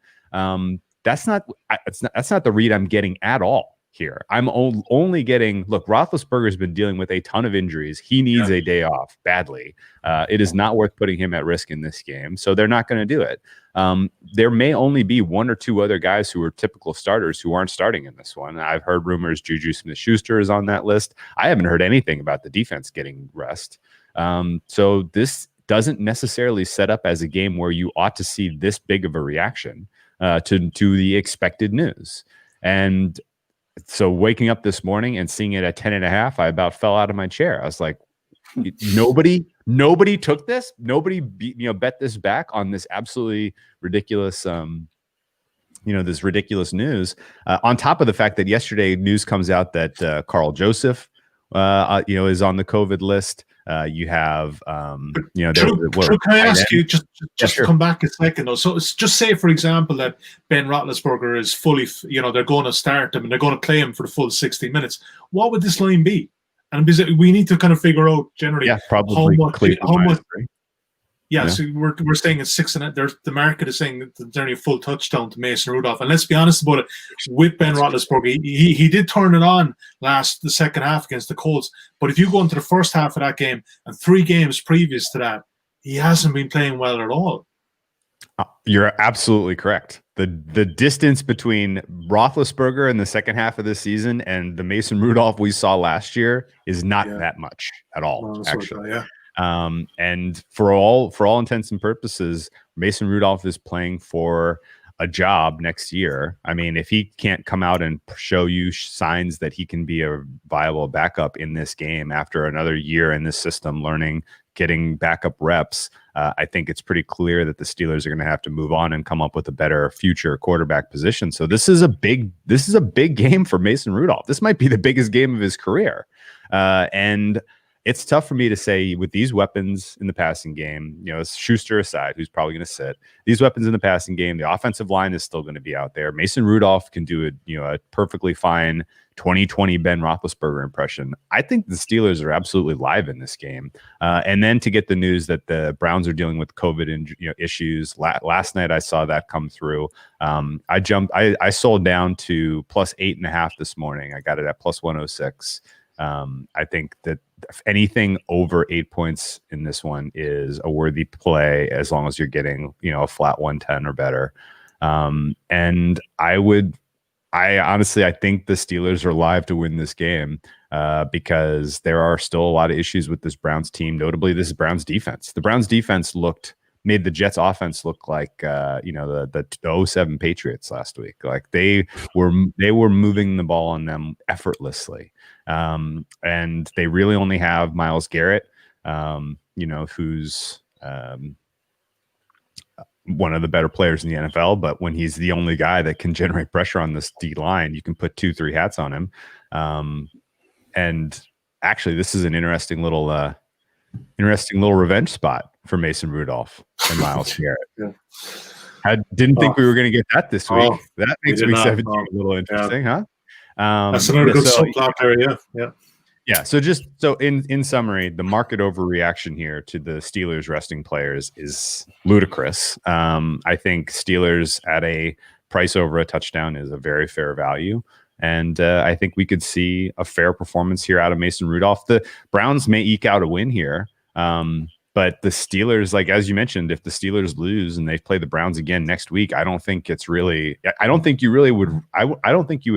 That's not the read I'm getting at all here. I'm only getting, look, Roethlisberger's been dealing with a ton of injuries. He needs a day off badly. It is not worth putting him at risk in this game, so they're not going to do it. There may only be 1 or 2 other guys who are typical starters who aren't starting in this one. I've heard rumors Juju Smith-Schuster is on that list. I haven't heard anything about the defense getting rest. So this doesn't necessarily set up as a game where you ought to see this big of a reaction to the expected news. And so waking up this morning and seeing it at 10.5, I about fell out of my chair. I was like, nobody took this. Nobody bet this back on this absolutely ridiculous, this ridiculous news. On top of the fact that yesterday news comes out that Carl Joseph, is on the COVID list. You have, can I ask you just to come back a second though? So just say, for example, that Ben Roethlisberger is fully, they're going to start him and they're going to play him for the full 60 minutes. What would this line be? And we need to kind of figure out generally probably how much. Yeah, so we're saying it's 6.5. The market is saying that there's only a full touchdown to Mason Rudolph. And let's be honest about it, with Ben Roethlisberger, he did turn it on the second half against the Colts. But if you go into the first half of that game and 3 games previous to that, he hasn't been playing well at all. You're absolutely correct. The distance between Roethlisberger in the second half of this season and the Mason Rudolph we saw last year is not that much at all, actually. And for all intents and purposes, Mason Rudolph is playing for a job next year. I mean, if he can't come out and show you signs that he can be a viable backup in this game after another year in this system, getting backup reps, I think it's pretty clear that the Steelers are going to have to move on and come up with a better future quarterback position. So this is a big game for Mason Rudolph. This might be the biggest game of his career. And it's tough for me to say with these weapons in the passing game, Schuster aside, who's probably going to sit, these weapons in the passing game, the offensive line is still going to be out there. Mason Rudolph can do a perfectly fine 2020 Ben Roethlisberger impression. I think the Steelers are absolutely live in this game. And then to get the news that the Browns are dealing with COVID issues. Last night I saw that come through. I sold down to +8.5 this morning. I got it at +106. I think that anything over 8 points in this one is a worthy play as long as you're getting, a flat 110 or better. And I think the Steelers are live to win this game because there are still a lot of issues with this Browns team, notably this Browns defense. The Browns defense made the Jets offense look like the 07 Patriots last week. Like they were moving the ball on them effortlessly. And they really only have Myles Garrett, who's one of the better players in the NFL, but when he's the only guy that can generate pressure on this D line, you can put 2-3 hats on him. And actually this is an interesting little revenge spot for Mason Rudolph and Myles Garrett. I didn't think we were going to get that this week. That makes week 17 a little interesting, huh? That's another good subplot there. Yeah. Yeah. So in summary, the market overreaction here to the Steelers resting players is ludicrous. I think Steelers at a price over a touchdown is a very fair value. And I think we could see a fair performance here out of Mason Rudolph. The Browns may eke out a win here. But the Steelers, like as you mentioned, if the Steelers lose and they play the Browns again next week, I don't think you would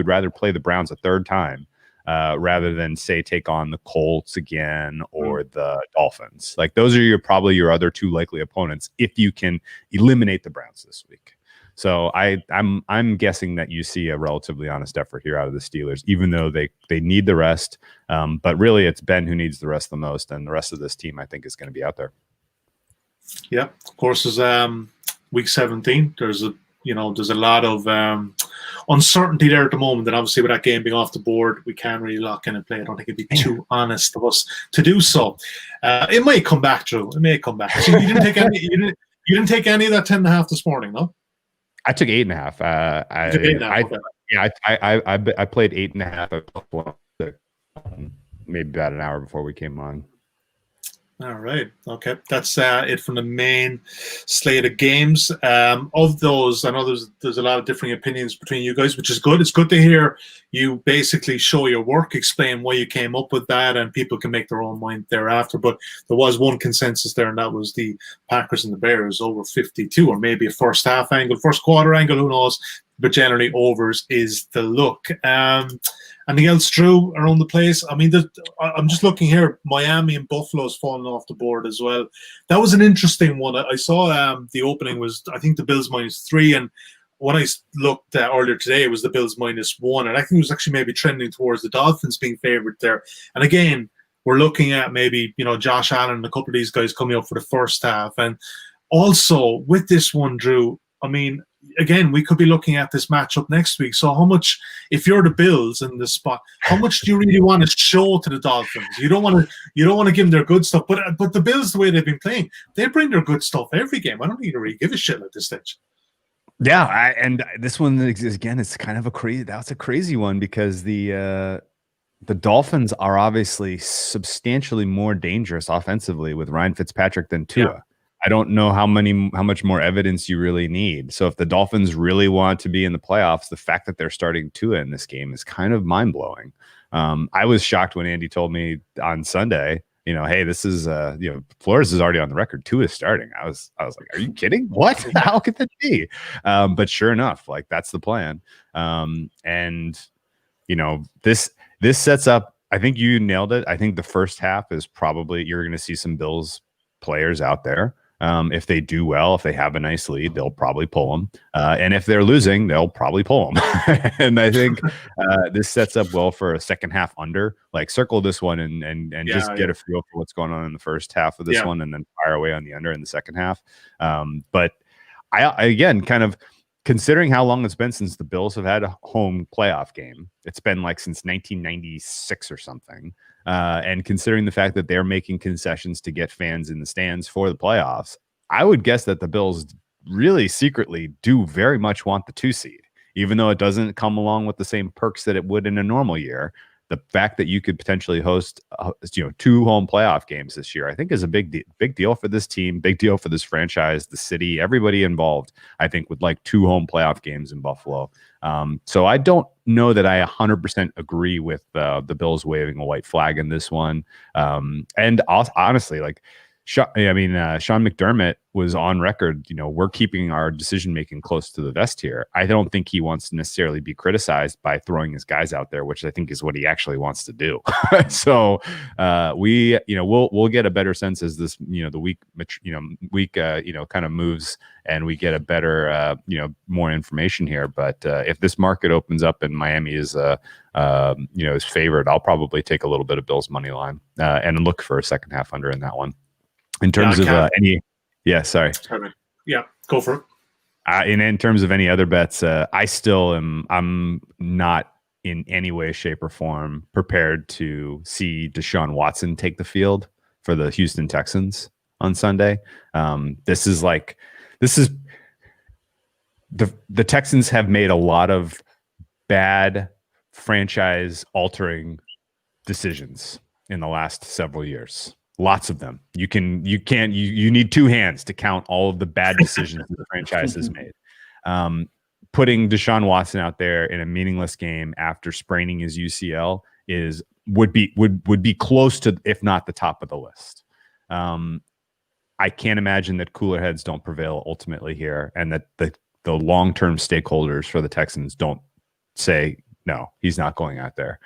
rather play the Browns a third time rather than say take on the Colts again or the Dolphins. Like those are probably your other two likely opponents if you can eliminate the Browns this week. So I'm guessing that you see a relatively honest effort here out of the Steelers, even though they need the rest. But really, it's Ben who needs the rest the most, and the rest of this team I think is going to be out there. Yeah, of course, as week 17, there's a lot of uncertainty there at the moment, and obviously with that game being off the board, we can't really lock in and play. I don't think it'd be too honest of us to do so. It may come back, Drew. It may come back. So you didn't take any. You didn't take any of that 10.5 this morning, no? I took 8.5. I played 8.5. Maybe about an hour before we came on. All right. Okay. That's it from the main slate of games. Of those, I know there's a lot of differing opinions between you guys, which is good. It's good to hear you basically show your work, explain why you came up with that, and people can make their own mind thereafter. But there was one consensus there, and that was the Packers and the Bears over 52, or maybe a first half angle, first quarter angle, who knows? But generally, overs is the look. Anything else, Drew, around the place? I mean, I'm just looking here. Miami and Buffalo's fallen off the board as well. That was an interesting one. I saw the opening was, I think, the Bills -3, and when I looked earlier today, it was the Bills -1, and I think it was actually maybe trending towards the Dolphins being favored there. And again, we're looking at maybe Josh Allen and a couple of these guys coming up for the first half, and also with this one, Drew. I mean, again, we could be looking at this matchup next week. So how much, if you're the Bills in this spot, how much do you really want to show to the Dolphins? You don't want to give them their good stuff. But the Bills, the way they've been playing, they bring their good stuff every game. I don't think they really give a shit at this stage. Yeah, and this one again, it's kind of that's a crazy one because the Dolphins are obviously substantially more dangerous offensively with Ryan Fitzpatrick than Tua. Yeah. I don't know how much more evidence you really need. So if the Dolphins really want to be in the playoffs, the fact that they're starting Tua in this game is kind of mind blowing. I was shocked when Andy told me on Sunday, hey, this is Flores is already on the record. Tua is starting. I was like, are you kidding? What? How could that be? But sure enough, like that's the plan. And this sets up. I think you nailed it. I think the first half is probably you're going to see some Bills players out there. If they do well, if they have a nice lead, they'll probably pull them. And if they're losing, they'll probably pull them. And I think this sets up well for a second half under. Like circle this one and get a feel for what's going on in the first half of this one, and then fire away on the under in the second half. But I again kind of considering how long it's been since the Bills have had a home playoff game. It's been like since 1996 or something. And considering the fact that they're making concessions to get fans in the stands for the playoffs, I would guess that the Bills really secretly do very much want the 2 seed, even though it doesn't come along with the same perks that it would in a normal year. The fact that you could potentially host, 2 home playoff games this year, I think is a big deal for this team, big deal for this franchise, the city, everybody involved. I think would like 2 home playoff games in Buffalo. So I don't know that I 100% agree with the Bills waving a white flag in this one. And honestly, like Sean McDermott was on record. We're keeping our decision making close to the vest here. I don't think he wants to necessarily be criticized by throwing his guys out there, which I think is what he actually wants to do. So we'll get a better sense as this the week kind of moves and we get a better more information here. But if this market opens up and Miami is is favored, I'll probably take a little bit of Bills money line and look for a second half under in that one. In terms of sorry. Yeah, go for it. In terms of any other bets, I'm not in any way, shape, or form prepared to see Deshaun Watson take the field for the Houston Texans on Sunday. The Texans have made a lot of bad franchise-altering decisions in the last several years. Lots of them. You need two hands to count all of the bad decisions the franchise has made. Putting Deshaun Watson out there in a meaningless game after spraining his UCL would be close to, if not the top of the list. I can't imagine that cooler heads don't prevail ultimately here, and that the long-term stakeholders for the Texans don't say, no, he's not going out there.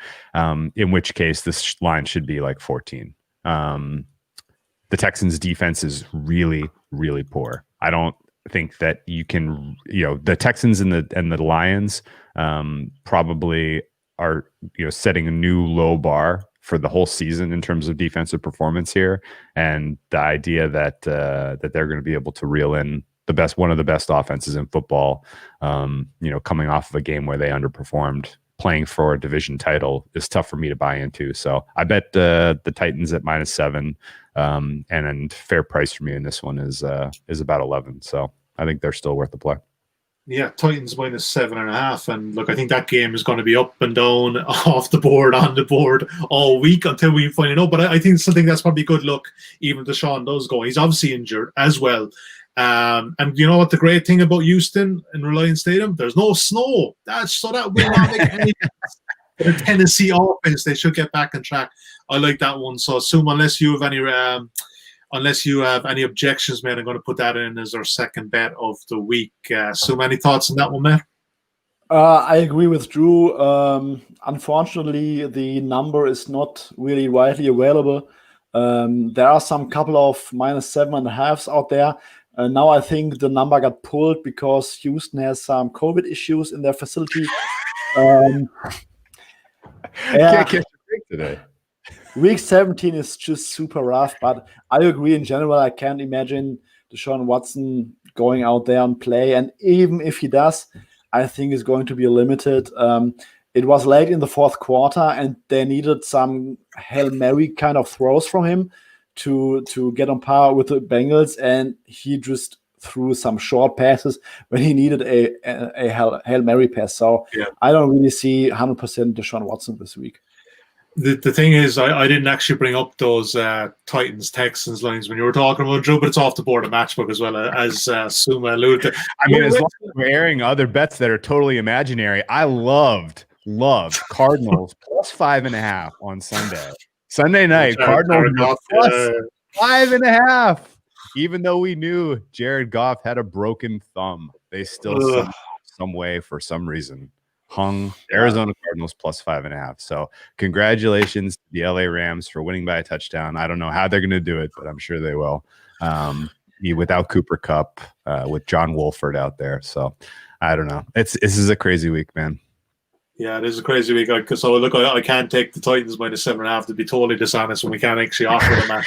In which case, this line should be like 14. The Texans' defense is really, really poor. I don't think that you can, the Texans and the Lions probably are, setting a new low bar for the whole season in terms of defensive performance here. And the idea that they're going to be able to reel in one of the best offenses in football, coming off of a game where they underperformed, playing for a division title, is tough for me to buy into. So I bet the Titans at -7, and fair price for me in this one is about 11. So I think they're still worth the play. Yeah, Titans -7.5, and look, I think that game is going to be up and down, off the board, on the board all week until we find out. But I think that's probably a good look. Even if Deshaun does go, he's obviously injured as well. And you know what the great thing about Houston and Reliance Stadium? There's no snow. That will not make any sense. The Tennessee offense, they should get back on track. I like that one. So, Suuma, unless you have any objections, man, I'm going to put that in as our second bet of the week. Suuma, any thoughts on that one, man? I agree with Drew. Unfortunately, the number is not really widely available. There are some couple of -7.5s out there. Now I think the number got pulled because Houston has some COVID issues in their facility. Can't catch a break today. Week 17 is just super rough, but I agree in general. I can't imagine Deshaun Watson going out there and play. And even if he does, I think it's going to be limited. It was late in the fourth quarter, and they needed some Hail Mary kind of throws from him to get on par with the Bengals, and he just threw some short passes when he needed a Hail Mary pass. So yeah. I don't really see 100% Deshaun Watson this week. The thing is, I didn't actually bring up those Titans-Texans lines when you were talking about Drew, but it's off the board of Matchbook as well, as Suuma alluded to. I mean, as long as we're airing other bets that are totally imaginary, I loved Cardinals +5.5 on Sunday. Sunday night, Cardinals +5.5. Even though we knew Jared Goff had a broken thumb, they still some way, for some reason, hung Arizona Cardinals +5.5. So congratulations to the LA Rams for winning by a touchdown. I don't know how they're going to do it, but I'm sure they will. Without Cooper Kupp, with John Wolford out there. So I don't know. This is a crazy week, man. Yeah, it is a crazy week. So look, I can't take the Titans -7.5, to be totally dishonest, when we can't actually offer them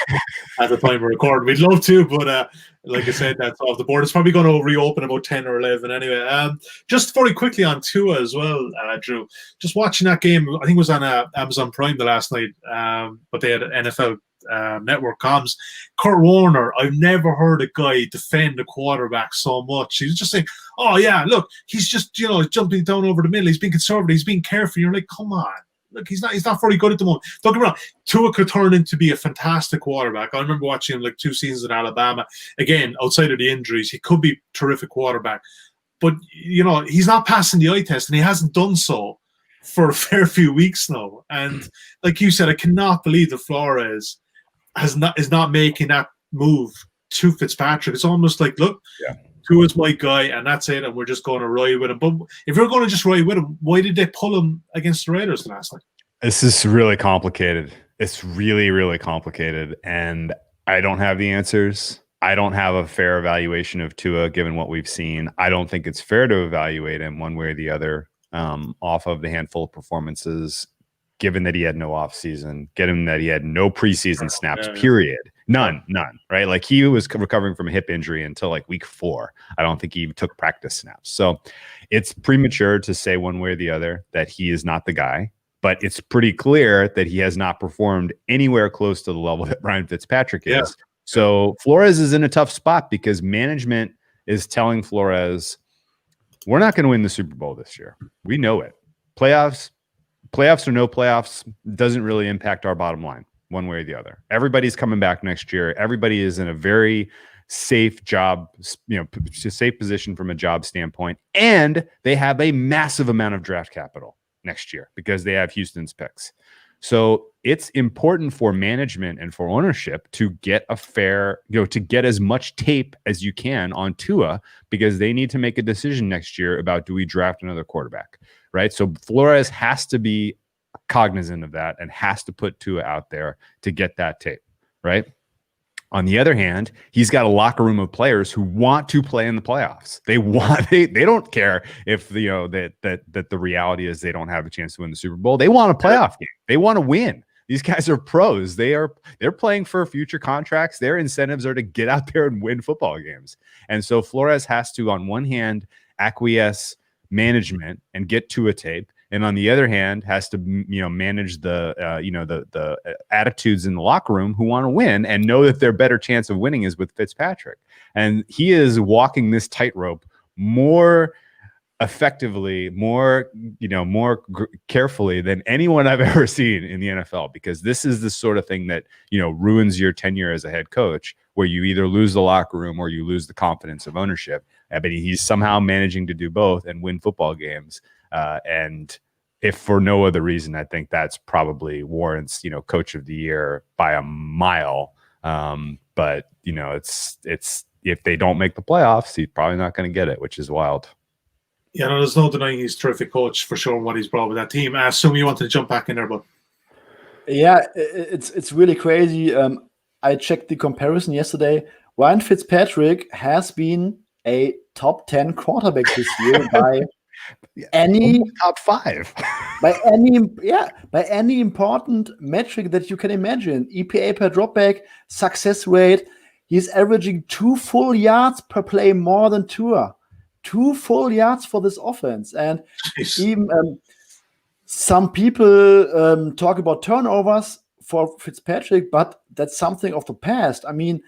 at the time we're recording. We'd love to, but like I said, that's off the board. It's probably going to reopen about 10 or 11 anyway. Just very quickly on Tua as well, Drew. Just watching that game, I think it was on Amazon Prime the last night, but they had NFL Network comms. Kurt Warner, I've never heard a guy defend a quarterback so much. He was just saying, oh yeah, look, he's just jumping down over the middle. He's being conservative. He's being careful. You're like, come on. Look, he's not very good at the moment. Don't get me wrong. Tua could turn into be a fantastic quarterback. I remember watching him like 2 seasons in Alabama. Again, outside of the injuries, he could be a terrific quarterback. But, he's not passing the eye test, and he hasn't done so for a fair few weeks now. And like you said, I cannot believe that Flores is not making that move to Fitzpatrick. It's almost like, look, Tua's my guy, and that's it, and we're just going to ride with him. But if you're going to just ride with him, why did they pull him against the Raiders last night? This is really complicated. It's really, really complicated, and I don't have the answers. I don't have a fair evaluation of Tua given what we've seen. I don't think it's fair to evaluate him one way or the other off of the handful of performances, given that he had no offseason, given that he had no preseason snaps, period. None, right? Like, he was recovering from a hip injury until like week 4. I don't think he even took practice snaps. So it's premature to say one way or the other that he is not the guy, but it's pretty clear that he has not performed anywhere close to the level that Ryan Fitzpatrick is. Yeah. So Flores is in a tough spot because management is telling Flores, we're not going to win the Super Bowl this year. We know it. Playoffs, playoffs or no playoffs doesn't really impact our bottom line one way or the other. Everybody's coming back next year. Everybody is in a very safe job, safe position from a job standpoint. And they have a massive amount of draft capital next year because they have Houston's picks. So it's important for management and for ownership to get a fair, to get as much tape as you can on Tua, because they need to make a decision next year about, do we draft another quarterback, right? So Flores has to be cognizant of that and has to put Tua out there to get that tape, right? On the other hand, he's got a locker room of players who want to play in the playoffs. They don't care if that the reality is they don't have a chance to win the Super Bowl. They want a playoff game. They want to win. These guys are pros. They're playing for future contracts. Their incentives are to get out there and win football games. And so Flores has to, on one hand, acquiesce management and get to a tape, and on the other hand, has to manage the attitudes in the locker room who want to win and know that their better chance of winning is with Fitzpatrick. And he is walking this tightrope more effectively, more carefully than anyone I've ever seen in the NFL, because this is the sort of thing that ruins your tenure as a head coach, where you either lose the locker room or you lose the confidence of ownership. But he's somehow managing to do both and win football games. And if for no other reason, I think that's probably warrants, coach of the year by a mile. But it's if they don't make the playoffs, he's probably not going to get it, which is wild. Yeah, no, there's no denying he's a terrific coach for sure, and what he's brought with that team. Suuma, you wanted to jump back in there, but yeah, it's really crazy. I checked the comparison yesterday. Ryan Fitzpatrick has been a top 10 quarterback this year by any top 5 by any important metric that you can imagine. EPA per dropback, success rate. He's averaging 2 full yards per play more than Tua. 2 full yards for this offense. And even some people talk about turnovers for Fitzpatrick, but that's something of the past. I mean,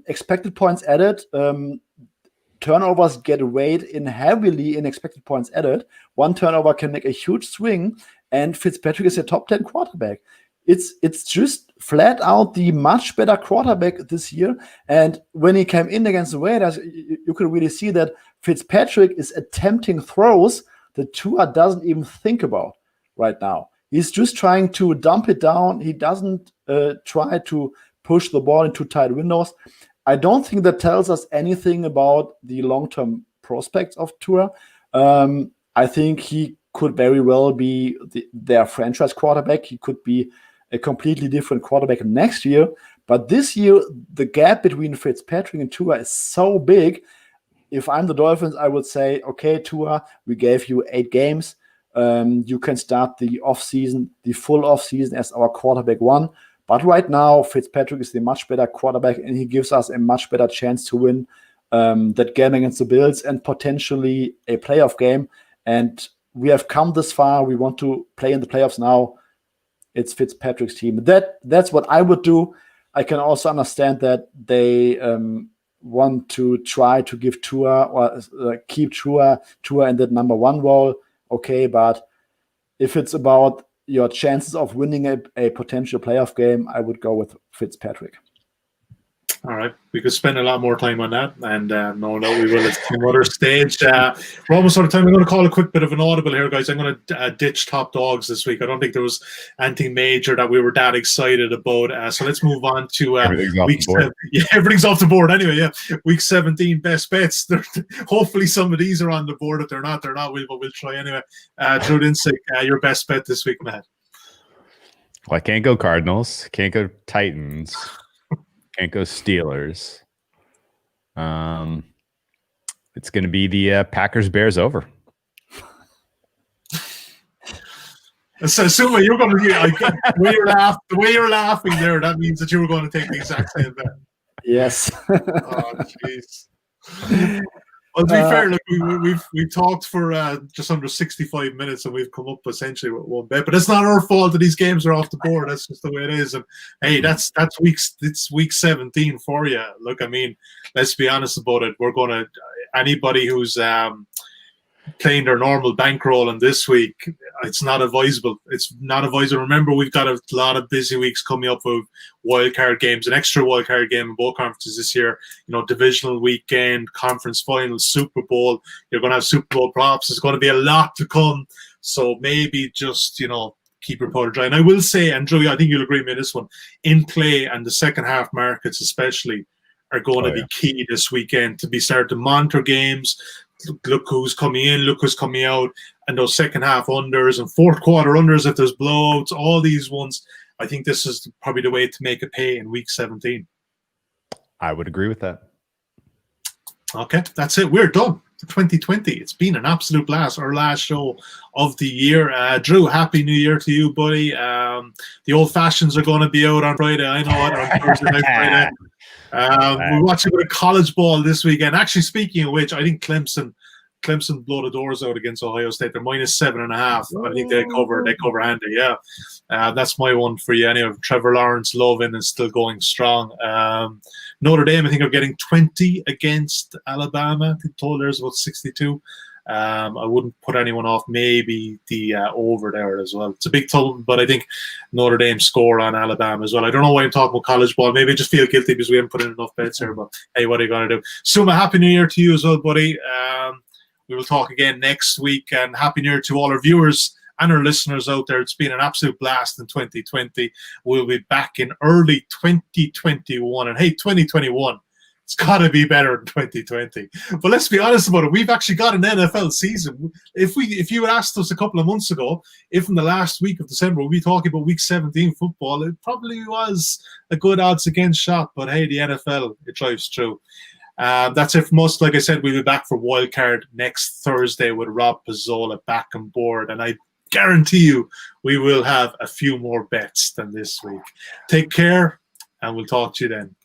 expected points added, turnovers get weighed in heavily in expected points added. One turnover can make a huge swing, and Fitzpatrick is a top 10 quarterback. It's just flat out the much better quarterback this year. And when he came in against the Raiders, you could really see that Fitzpatrick is attempting throws that Tua doesn't even think about right now. He's just trying to dump it down. He doesn't try to push the ball into tight windows. I don't think that tells us anything about the long-term prospects of Tua. I think he could very well be their franchise quarterback. He could be a completely different quarterback next year. But this year, the gap between Fitzpatrick and Tua is so big. If I'm the Dolphins, I would say, okay, Tua, we gave you 8 games. You can start the full offseason as our quarterback 1. But right now, Fitzpatrick is the much better quarterback, and he gives us a much better chance to win that game against the Bills and potentially a playoff game. And we have come this far. We want to play in the playoffs now. It's Fitzpatrick's team. That's what I would do. I can also understand that they want to try to give Tua or keep Tua in that number 1 role. Okay, but if it's about your chances of winning a potential playoff game, I would go with Fitzpatrick. All right, we could spend a lot more time on that, and no, we will at another stage. We're almost out of time. I'm going to call a quick bit of an audible here, guys. I'm going to ditch top dogs this week. I don't think there was anything major that we were that excited about. So let's move on to week 7. Yeah, everything's off the board anyway. Yeah, week 17 best bets. Hopefully, some of these are on the board. If they're not, we'll try anyway. Drew Dinsick, your best bet this week, Matt. Well, I can't go Cardinals. Can't go Titans. Can't go Steelers. It's going to be the Packers-Bears over. So, Suuma, you're going to be the way you're laughing there. That means that you were going to take the exact same bet. Yes. Oh, jeez. Well, to be fair, look, we've talked for just under 65 minutes, and we've come up essentially with 1 bet. But it's not our fault that these games are off the board. That's just the way it is. And hey, it's week 17 for you. Look, I mean, let's be honest about it. We're going to anybody who's playing their normal bankroll in this week, it's not advisable. It's not advisable. Remember, we've got a lot of busy weeks coming up with wildcard games, an extra wildcard game in both conferences this year. Divisional weekend, conference finals, Super Bowl. You're going to have Super Bowl props. There's going to be a lot to come. So maybe just, keep your powder dry. And I will say, and Joey, I think you'll agree with me on this one, in play and the second half markets especially are going to be key this weekend to be starting to monitor games. Look who's coming in, look who's coming out, and those second half unders and fourth quarter unders if there's blowouts, all these ones. I think this is probably the way to make it pay in week 17. I would agree with that. Okay, that's it. We're done for 2020. It's been an absolute blast. Our last show of the year. Drew, happy New Year to you, buddy. The old fashions are going to be out on Friday. I know it, on Thursday night, Friday. We're watching a bit of college ball this weekend. Actually, speaking of which, I think Clemson blow the doors out against Ohio State. They're minus 7.5. I think they cover handy. Yeah, that's my one for you. Anyway, Trevor Lawrence, Lovin is still going strong. Notre Dame, I think, are getting 20 against Alabama. I think total there's about 62. I wouldn't put anyone off. Maybe the over there as well. It's a big total, but I think Notre Dame score on Alabama as well. I don't know why I'm talking about college ball. Maybe I just feel guilty because we haven't put in enough bets here. But hey, what are you going to do? Suuma, happy New Year to you as well, buddy. We will talk again next week, and happy New Year to all our viewers and our listeners out there. It's been an absolute blast in 2020. We'll be back in early 2021. And hey, 2021, it's got to be better than 2020. But let's be honest about it. We've actually got an NFL season. If you had asked us a couple of months ago, if in the last week of December we'll be talking about week 17 football, it probably was a good odds against shot. But hey, the NFL, it drives through. That's it from us. Like I said, we'll be back for Wildcard next Thursday with Rob Pizzola back on board. And I guarantee you we will have a few more bets than this week. Take care, and we'll talk to you then.